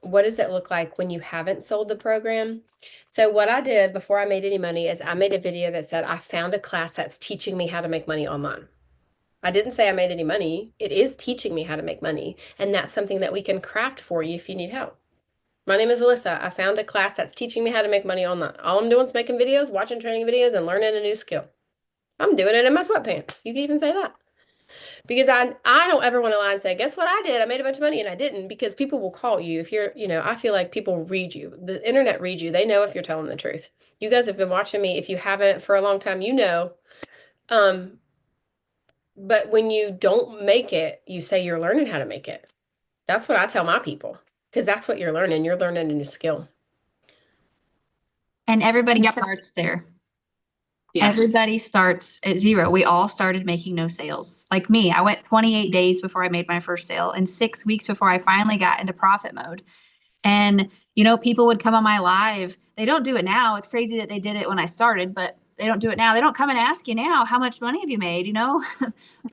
what does it look like when you haven't sold the program? So what I did before I made any money is I made a video that said, I found a class that's teaching me how to make money online. I didn't say I made any money. It is teaching me how to make money. And that's something that we can craft for you if you need help. My name is Alyssa. I found a class that's teaching me how to make money online. All I'm doing is making videos, watching training videos, and learning a new skill. I'm doing it in my sweatpants. You can even say that. Because I don't ever want to lie and say, guess what I did? I made a bunch of money, and I didn't, because people will call you if you're, I feel like people read you. The internet reads you. They know if you're telling the truth. You guys have been watching me. If you haven't for a long time, you know. But when you don't make it, you say you're learning how to make it. That's what I tell my people, because that's what you're learning. You're learning a new skill. And everybody starts there. Yes. Everybody starts at zero. We all started making no sales. Like me, I went 28 days before I made my first sale, and 6 weeks before I finally got into profit mode. And, people would come on my live. They don't do it now. It's crazy that they did it when I started, but they don't do it now. They don't come and ask you now, how much money have you made,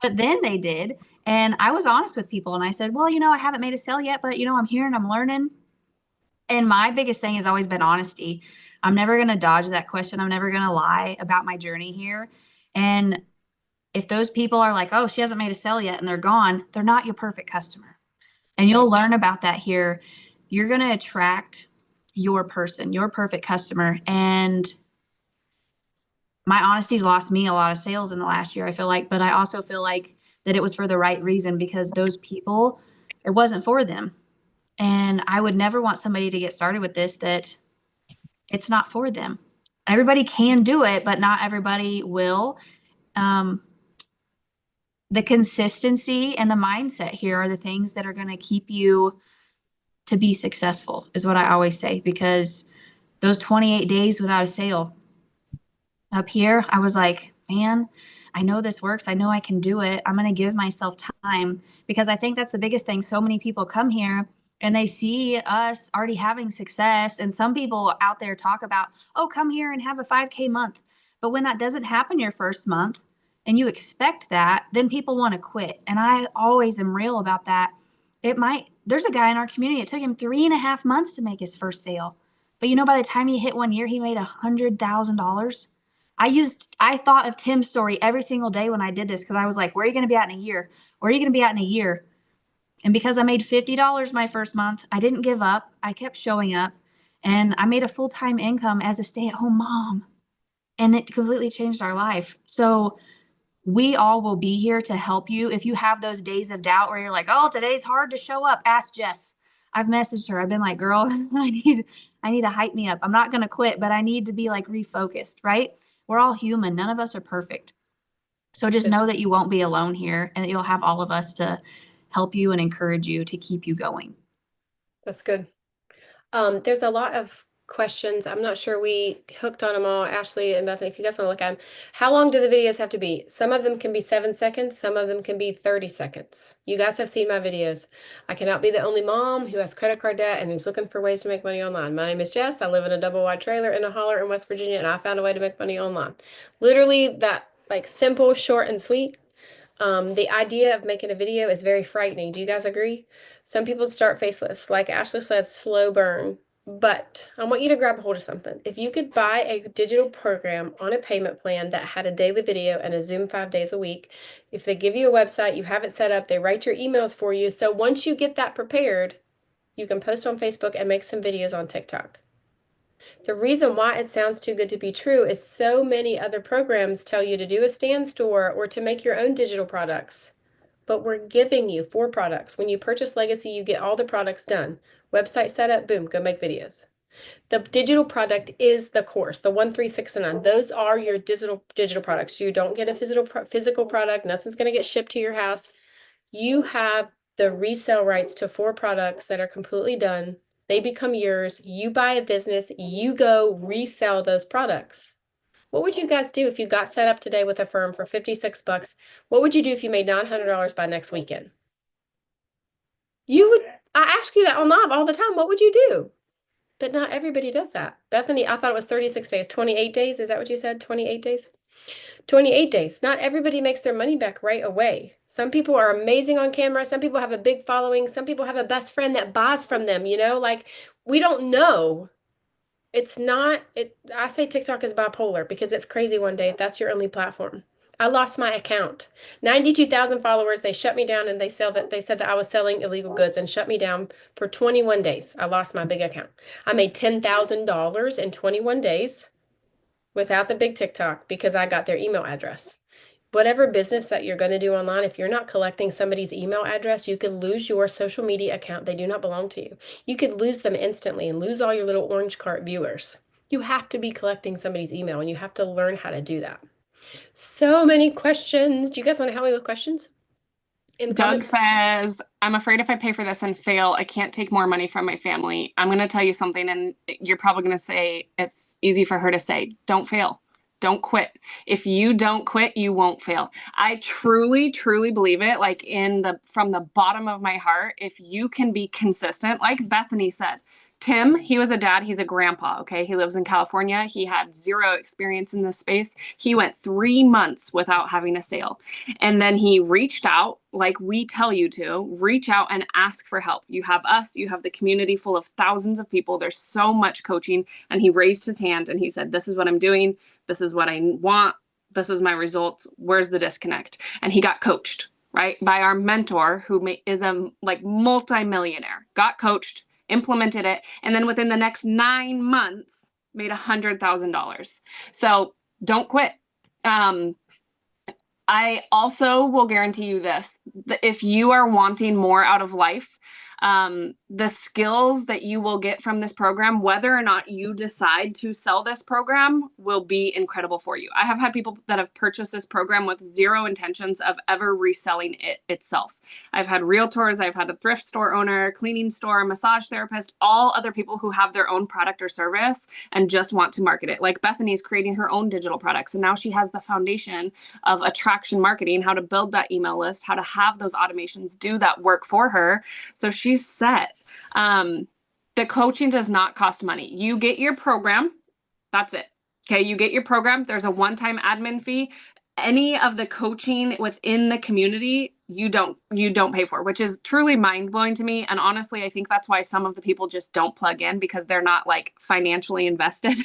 But then they did. And I was honest with people, and I said, well, I haven't made a sale yet, but, I'm here and I'm learning. And my biggest thing has always been honesty. I'm never going to dodge that question. I'm never going to lie about my journey here. And if those people are like, oh, she hasn't made a sale yet, and they're gone, they're not your perfect customer. And you'll learn about that here. You're going to attract your person, your perfect customer. And my honesty's lost me a lot of sales in the last year, I feel like, but I also feel like that it was for the right reason, because those people, it wasn't for them. And I would never want somebody to get started with this that it's not for them. Everybody can do it, but not everybody will. The consistency and the mindset here are the things that are going to keep you to be successful, is what I always say, because those 28 days without a sale up here, I was like, man, I know this works. I know I can do it. I'm going to give myself time, because I think that's the biggest thing. So many people come here and they see us already having success. And some people out there talk about, oh, come here and have a 5K month. But when that doesn't happen your first month and you expect that, then people want to quit. And I always am real about that. There's a guy in our community, it took him 3.5 months to make his first sale. But by the time he hit 1 year, he made $100,000. I thought of Tim's story every single day when I did this, because I was like, where are you going to be at in a year? Where are you going to be at in a year? And because I made $50 my first month, I didn't give up. I kept showing up, and I made a full-time income as a stay-at-home mom, and it completely changed our life. So We all will be here to help you. If you have those days of doubt where you're like, oh, today's hard to show up, ask Jess. I've messaged her. I've been like, girl, I need to hype me up. I'm not going to quit, but I need to be like refocused, right? We're all human. None of us are perfect. So just know that you won't be alone here, and that you'll have all of us to help you and encourage you to keep you going. That's good. There's a lot of questions. I'm not sure we hooked on them all. Ashley and Bethany, if you guys want to look at them. How long do the videos have to be? Some of them can be 7 seconds. Some of them can be 30 seconds. You guys have seen my videos. I cannot be the only mom who has credit card debt and who's looking for ways to make money online. My name is Jess. I live in a double wide trailer in a holler in West Virginia, and I found a way to make money online. Literally that, like, simple, short, and sweet. The idea of making a video is very frightening. Do you guys agree? Some people start faceless, like Ashley said, slow burn. But I want you to grab a hold of something. If you could buy a digital program on a payment plan that had a daily video and a Zoom 5 days a week, if they give you a website, you have it set up, they write your emails for you. So once you get that prepared, you can post on Facebook and make some videos on TikTok. The reason why it sounds too good to be true is so many other programs tell you to do a stand store or to make your own digital products. But we're giving you 4 products. When you purchase Legacy, you get all the products done. Website setup, boom, go make videos. The digital product is the course, the 1, 3, 6, and 9. Those are your digital products. You don't get a physical product. Nothing's going to get shipped to your house. You have the resale rights to 4 products that are completely done. They become yours. You buy a business. You go resell those products. What would you guys do if you got set up today with a firm for $56? What would you do if you made $900 by next weekend? I ask you that on live all the time. What would you do? But not everybody does that. Bethany, I thought it was 36 days, 28 days. Is that what you said? 28 days? 28 days. Not everybody makes their money back right away. Some people are amazing on camera. Some people have a big following. Some people have a best friend that buys from them, like we don't know. I say TikTok is bipolar because it's crazy one day if that's your only platform. I lost my account. 92,000 followers. They shut me down and they said that I was selling illegal goods and shut me down for 21 days. I lost my big account. I made $10,000 in 21 days without the big TikTok because I got their email address. Whatever business that you're going to do online, if you're not collecting somebody's email address, you could lose your social media account. They do not belong to you. You could lose them instantly and lose all your little orange cart viewers. You have to be collecting somebody's email and you have to learn how to do that. So many questions. Do you guys want to help me with questions? Doug says, I'm afraid if I pay for this and fail, I can't take more money from my family. I'm going to tell you something, and you're probably going to say, it's easy for her to say, don't fail. Don't quit. If you don't quit, you won't fail. I truly, truly believe it. Like from the bottom of my heart, if you can be consistent, like Bethany said, Tim, he was a dad. He's a grandpa. Okay. He lives in California. He had 0 experience in this space. He went 3 months without having a sale. And then he reached out, like we tell you to reach out and ask for help. You have us, you have the community full of thousands of people. There's so much coaching. And he raised his hand and he said, this is what I'm doing. This is what I want. This is my results. Where's the disconnect? And he got coached, right? By our mentor who is a multi-millionaire, got coached, implemented it, and then within the next 9 months made $100,000. So don't quit. I also will guarantee you this, that if you are wanting more out of life, the skills that you will get from this program, whether or not you decide to sell this program, will be incredible for you. I have had people that have purchased this program with 0 intentions of ever reselling it itself. I've had realtors, I've had a thrift store owner, cleaning store, massage therapist, all other people who have their own product or service and just want to market it. Like Bethany's creating her own digital products, and now she has the foundation of attraction marketing, how to build that email list, how to have those automations do that work for her. So she's set. The coaching does not cost money. You get your program. That's it. Okay. You get your program. There's a one-time admin fee. Any of the coaching within the community, you don't pay for, which is truly mind-blowing to me. And honestly, I think that's why some of the people just don't plug in, because they're not like financially invested.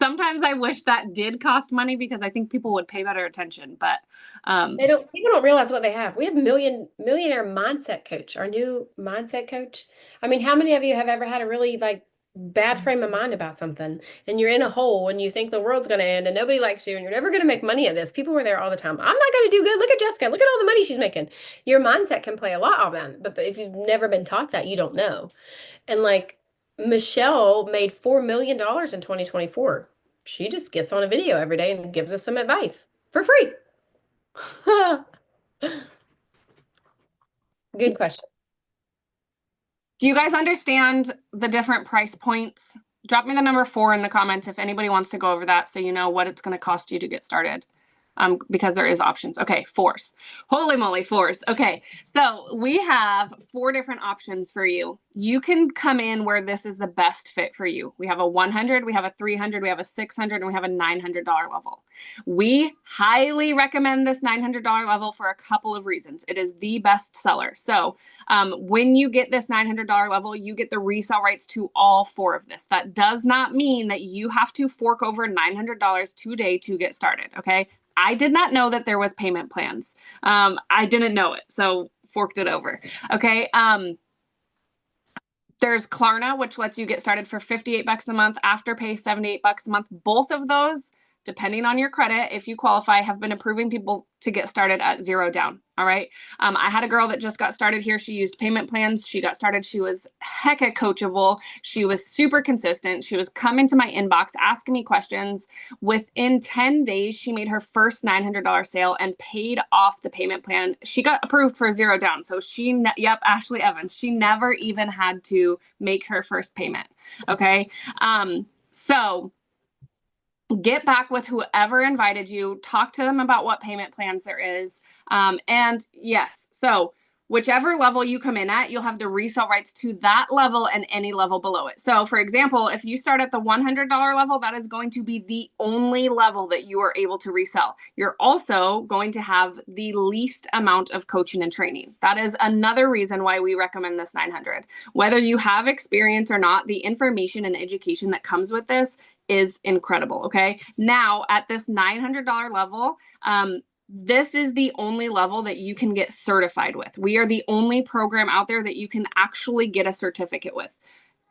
Sometimes I wish that did cost money because I think people would pay better attention, but people don't realize what they have. We have millionaire mindset coach, our new mindset coach. I mean, how many of you have ever had a really like bad frame of mind about something and you're in a hole and you think the world's going to end and nobody likes you and you're never going to make money at this. People were there all the time. I'm not going to do good. Look at Jessica. Look at all the money she's making. Your mindset can play a lot on that. But if you've never been taught that, you don't know. And like Michelle made $4 million in 2024. She just gets on a video every day and gives us some advice for free. Good question. Do you guys understand the different price points? Drop me the number 4 in the comments if anybody wants to go over that so you know what it's going to cost you to get started. Because there is options. Okay, force. Holy moly, force. Okay, so we have 4 different options for you. You can come in where this is the best fit for you. We have a 100, we have a 300, we have a 600, and we have a $900 level. We highly recommend this $900 level for a couple of reasons. It is the best seller. So when you get this $900 level, you get the resale rights to all 4 of this. That does not mean that you have to fork over $900 today to get started, okay? I did not know that there was payment plans. I didn't know it, so forked it over. Okay. There's Klarna, which lets you get started for $58 a month, Afterpay $78 a month. Both of those, depending on your credit, if you qualify, have been approving people to get started at 0 down. All right. I had a girl that just got started here. She used payment plans. She got started. She was hecka coachable. She was super consistent. She was coming to my inbox, asking me questions. Within 10 days, she made her first $900 sale and paid off the payment plan. She got approved for 0 down. So yep, Ashley Evans, she never even had to make her first payment. Okay. So get back with whoever invited you, talk to them about what payment plans there is. And yes, so whichever level you come in at, you'll have the resale rights to that level and any level below it. So for example, if you start at the $100 level, that is going to be the only level that you are able to resell. You're also going to have the least amount of coaching and training. That is another reason why we recommend this 900. Whether you have experience or not, the information and education that comes with this is incredible. Okay. Now at this $900 level, this is the only level that you can get certified with. We are the only program out there that you can actually get a certificate with.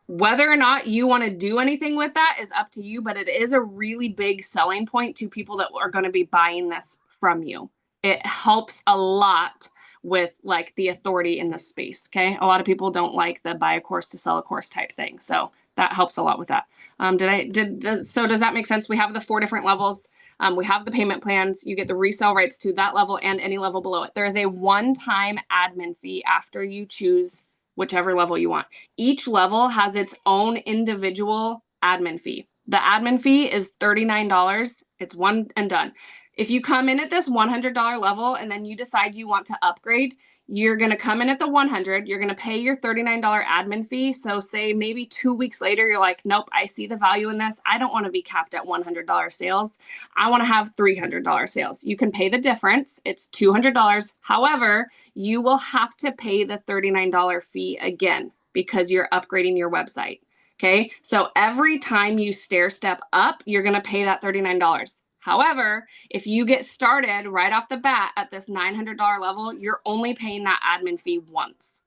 Whether or not you want to do anything with that is up to you, but it is a really big selling point to people that are going to be buying this from you. It helps a lot with like the authority in the space. Okay. A lot of people don't like the buy a course to sell a course type thing. So that helps a lot with that. So does that make sense? We have the 4 different levels. We have the payment plans. You get the resale rights to that level and any level below it. There is a one-time admin fee after you choose whichever level you want. Each level has its own individual admin fee. The admin fee is $39. It's one and done. If you come in at this $100 level and then you decide you want to upgrade, you're going to come in at the 100. You're going to pay your $39 admin fee. So say maybe 2 weeks later, you're like, nope, I see the value in this. I don't want to be capped at $100 sales. I want to have $300 sales. You can pay the difference. It's $200. However, you will have to pay the $39 fee again because you're upgrading your website. Okay. So every time you stair step up, you're going to pay that $39. However, if you get started right off the bat at this $900 level, you're only paying that admin fee once.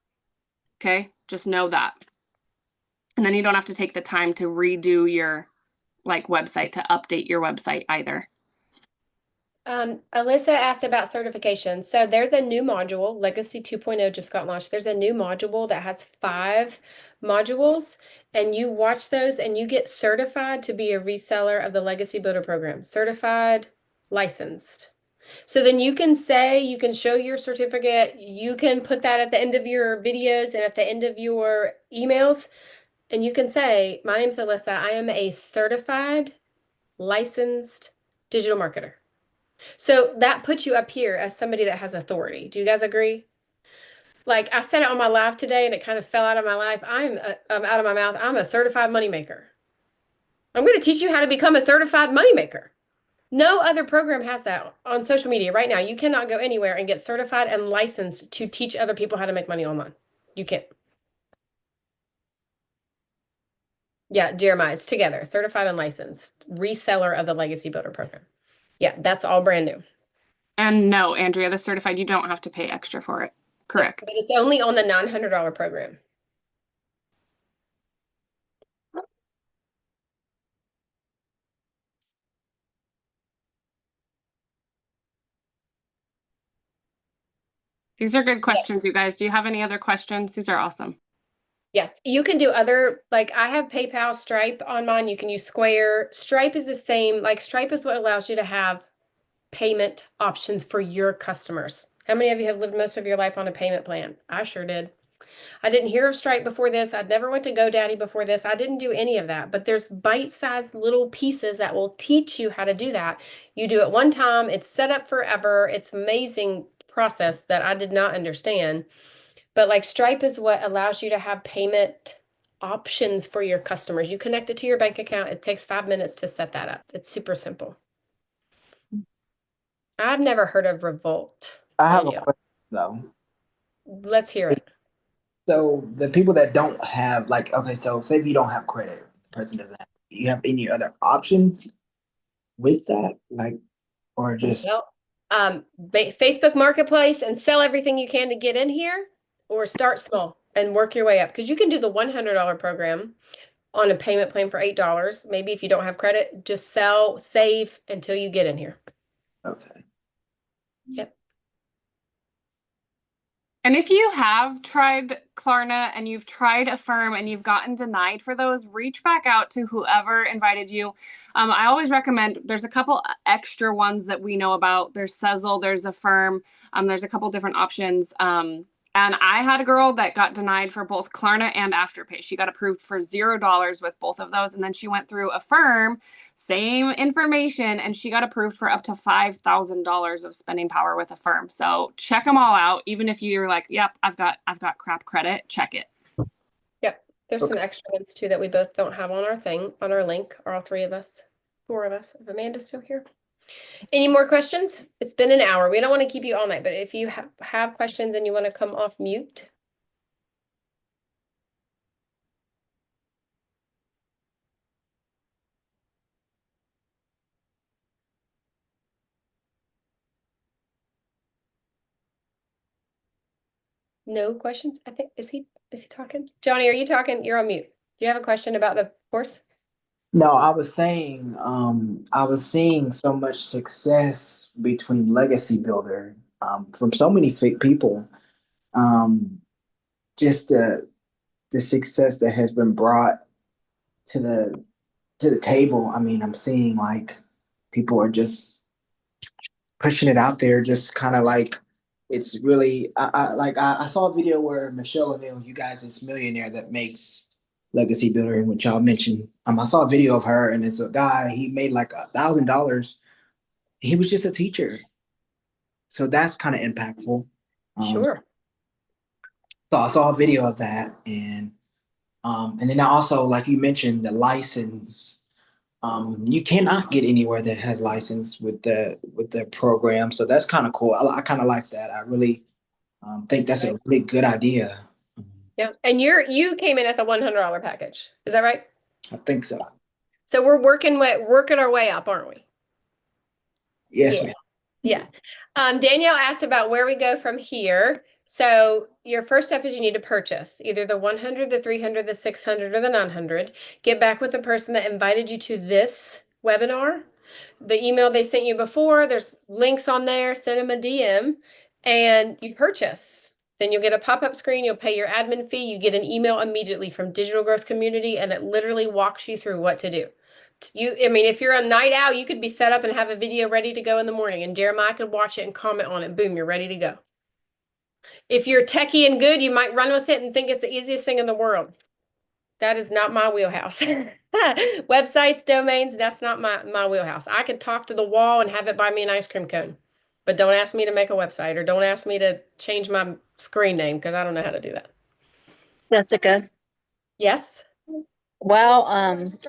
Okay, just know that. And then you don't have to take the time to redo your website, to update your website either. Alyssa asked about certification. So there's a new module, Legacy 2.0 just got launched. There's a new module that has 5 modules, and you watch those and you get certified to be a reseller of the Legacy Builder program, certified, licensed. So then you can show your certificate, you can put that at the end of your videos and at the end of your emails, and you can say, my name's Alyssa, I am a certified, licensed digital marketer. So that puts you up here as somebody that has authority. Do you guys agree? Like I said it on my live today and it kind of fell out of my life. I'm out of my mouth. I'm a certified moneymaker. I'm going to teach you how to become a certified moneymaker. No other program has that on social media right now. You cannot go anywhere and get certified and licensed to teach other people how to make money online. You can't. Yeah, Jeremiah, it's together. Certified and licensed. Reseller of the Legacy Builder program. Yeah, that's all brand new. And no, Andrea, the certified, you don't have to pay extra for it. Correct. But it's only on the $900 program. These are good questions, you guys. Do you have any other questions? These are awesome. Yes, you can do other, like I have PayPal, Stripe on mine. You can use Square. Stripe is the same. Like Stripe is what allows you to have payment options for your customers. How many of you have lived most of your life on a payment plan? I sure did. I didn't hear of Stripe before this. I'd never went to GoDaddy before this. I didn't do any of that, but there's bite-sized little pieces that will teach you how to do that. You do it one time, it's set up forever. It's amazing process that I did not understand. But like Stripe is what allows you to have payment options for your customers. You connect it to your bank account. It takes 5 minutes to set that up. It's super simple. I've never heard of Revolt. I have a Danielle. question though. Let's hear it. So the people that don't have like, okay, so say if you don't have credit, the person doesn't have, do you have any other options with that? Like, or just Well, Facebook Marketplace and sell everything you can to get in here, or start small and work your way up. Because you can do the $100 program on a payment plan for $8. Maybe if you don't have credit, just sell, save until you get in here. okay. Yep. And if you have tried Klarna and you've tried Affirm and you've gotten denied for those, reach back out to whoever invited you. I always recommend, there's a couple extra ones that we know about. There's Sezzle, there's Affirm, there's a couple different options. And I had a girl that got denied for both Klarna and Afterpay. She got approved for $0 with both of those. And then she went through Affirm, same information, and she got approved for up to $5,000 of spending power with Affirm. So check them all out. Even if you're like, yep, I've got crap credit, check it. Yep. There's some extra ones too that we both don't have on our thing, on our link, or all three of us, four of us, if Amanda's still here. Any more questions? It's been an hour. We don't want to keep you all night, but if you have questions and you want to come off mute. No questions? I think, is he talking? Johnny, are you talking? You're on mute. Do you have a question about the course? No, I was saying, I was seeing so much success between Legacy Builder, from so many fake people. Just the success that has been brought to the table. I mean, I'm seeing like people are just pushing it out there, just kind of like it's really. I saw a video where Michelle O'Neill, you guys, this millionaire that makes Legacy Builder, and which y'all mentioned. I saw a video of her, and it's a guy. He made like $1,000. He was just a teacher, so that's kind of impactful. Sure. So I saw a video of that, and then I also, like you mentioned, the license. You cannot get anywhere that has license with the program, so that's kind of cool. I kind of like that. I really think that's a really good idea. Yeah, and you came in at the $100 package. Is that right? I think so. So we're working our way up, aren't we? Yes, Yeah. ma'am. Yeah. Danielle asked about where we go from here. So your first step is you need to purchase either the 100, the 300, the 600, or the 900. Get back with the person that invited you to this webinar. The email they sent you before, there's links on there, send them a DM, and you purchase. Then you'll get a pop-up screen, you'll pay your admin fee, you get an email immediately from Digital Growth Community, and it literally walks you through what to do. I mean, if you're a night owl, you could be set up and have a video ready to go in the morning, and Jeremiah could watch it and comment on it. Boom, you're ready to go. If you're techie and good, you might run with it and think it's the easiest thing in the world. That is not my wheelhouse. Websites, domains, that's not my wheelhouse. I could talk to the wall and have it buy me an ice cream cone, but don't ask me to make a website or don't ask me to change my screen name because I don't know how to do that. Jessica. Yes. Well,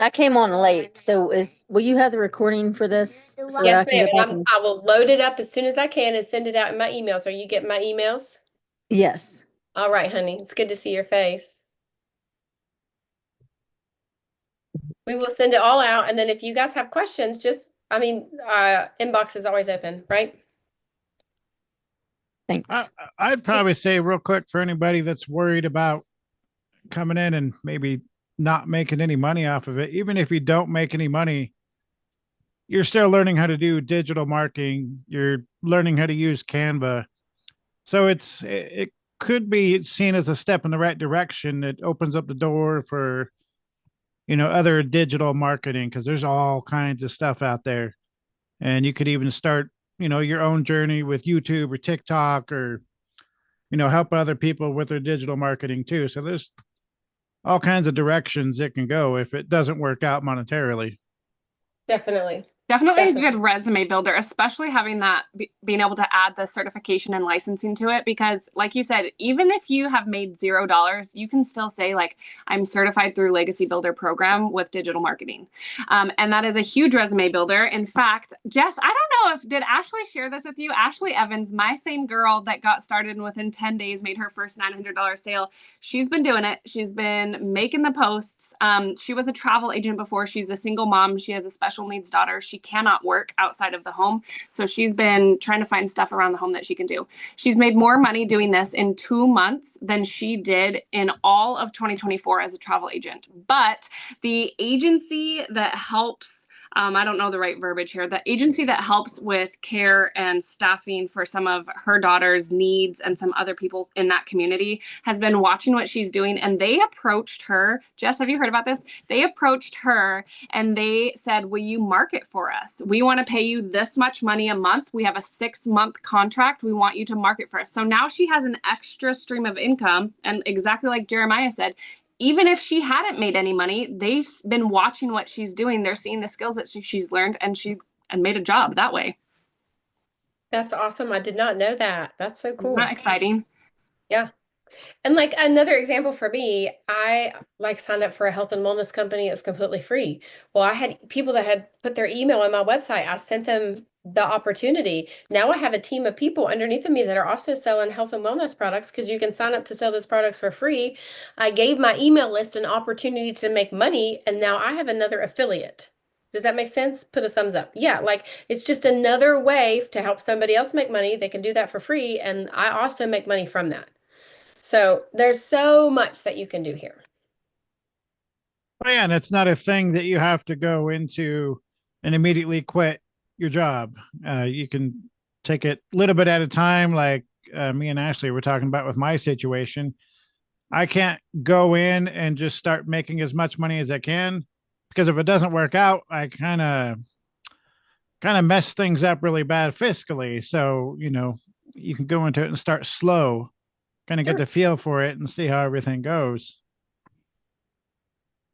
I came on late, so will you have the recording for this? So Yes, that I can ma'am. go back and- I will load it up as soon as I can and send it out in my emails. Are you getting my emails? Yes. All right, honey. It's good to see your face. We will send it all out. And then if you guys have questions, inbox is always open, right? Thanks. I'd probably say real quick for anybody that's worried about coming in and maybe not making any money off of it, even if you don't make any money, you're still learning how to do digital marketing. You're learning how to use Canva. So it could be seen as a step in the right direction. It opens up the door for, other digital marketing because there's all kinds of stuff out there. And you could even start, your own journey with YouTube or TikTok or, help other people with their digital marketing too. So there's all kinds of directions it can go if it doesn't work out monetarily. Definitely. Definitely a Definitely. good resume builder, especially having that being able to add the certification and licensing to it. Because, like you said, even if you have made $0, you can still say, like, I'm certified through Legacy Builder program with digital marketing. And that is a huge resume builder. In fact, Jess, I don't know if did Ashley share this with you? Ashley Evans, my same girl that got started and within 10 days made her first $900 sale. She's been doing it. She's been making the posts. She was a travel agent before. She's a single mom. She has a special needs daughter. She cannot work outside of the home. So she's been trying to find stuff around the home that she can do. She's made more money doing this in 2 months than she did in all of 2024 as a travel agent. But the agency that helps, I don't know the right verbiage here, the agency that helps with care and staffing for some of her daughter's needs and some other people in that community has been watching what she's doing. And they approached her. Jess, have you heard about this? They approached her and they said, will you market for us? We want to pay you this much money a month. We have a 6-month contract. We want you to market for us. So now she has an extra stream of income. And exactly like Jeremiah said, even if she hadn't made any money, they've been watching what she's doing. They're seeing the skills that she's learned and made a job that way. That's awesome. I did not know that. That's so cool. Isn't that exciting? Yeah. And like another example for me, I like signed up for a health and wellness company. It's completely free. Well, I had people that had put their email on my website. I sent them the opportunity. Now I have a team of people underneath of me that are also selling health and wellness products because you can sign up to sell those products for free. I gave my email list an opportunity to make money, and now I have another affiliate. Does that make sense? Put a thumbs up. Yeah, like it's just another way to help somebody else make money. They can do that for free, and I also make money from that. So there's so much that you can do here. Oh, yeah, and it's not a thing that you have to go into and immediately quit your job. You can take it a little bit at a time, like me and Ashley were talking about with my situation. I can't go in and just start making as much money as I can because if it doesn't work out, I kind of mess things up really bad fiscally. So, you can go into it and start slow, kind of get the feel for it and see how everything goes.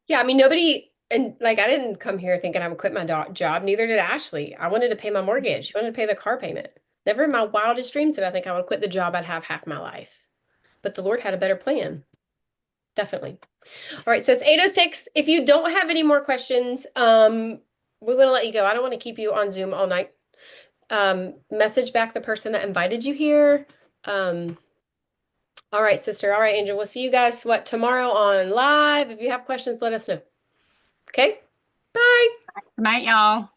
Yeah, I mean, nobody, and like, I didn't come here thinking I would quit my job. Neither did Ashley. I wanted to pay my mortgage. She wanted to pay the car payment. Never in my wildest dreams did I think I would quit the job I'd have half my life. But the Lord had a better plan. Definitely. All right, so it's 8:06. If you don't have any more questions, we want to let you go. I don't want to keep you on Zoom all night. Message back the person that invited you here. All right, sister. All right, Angel. We'll see you guys, tomorrow on live. If you have questions, let us know. Okay? Bye. Good night, y'all.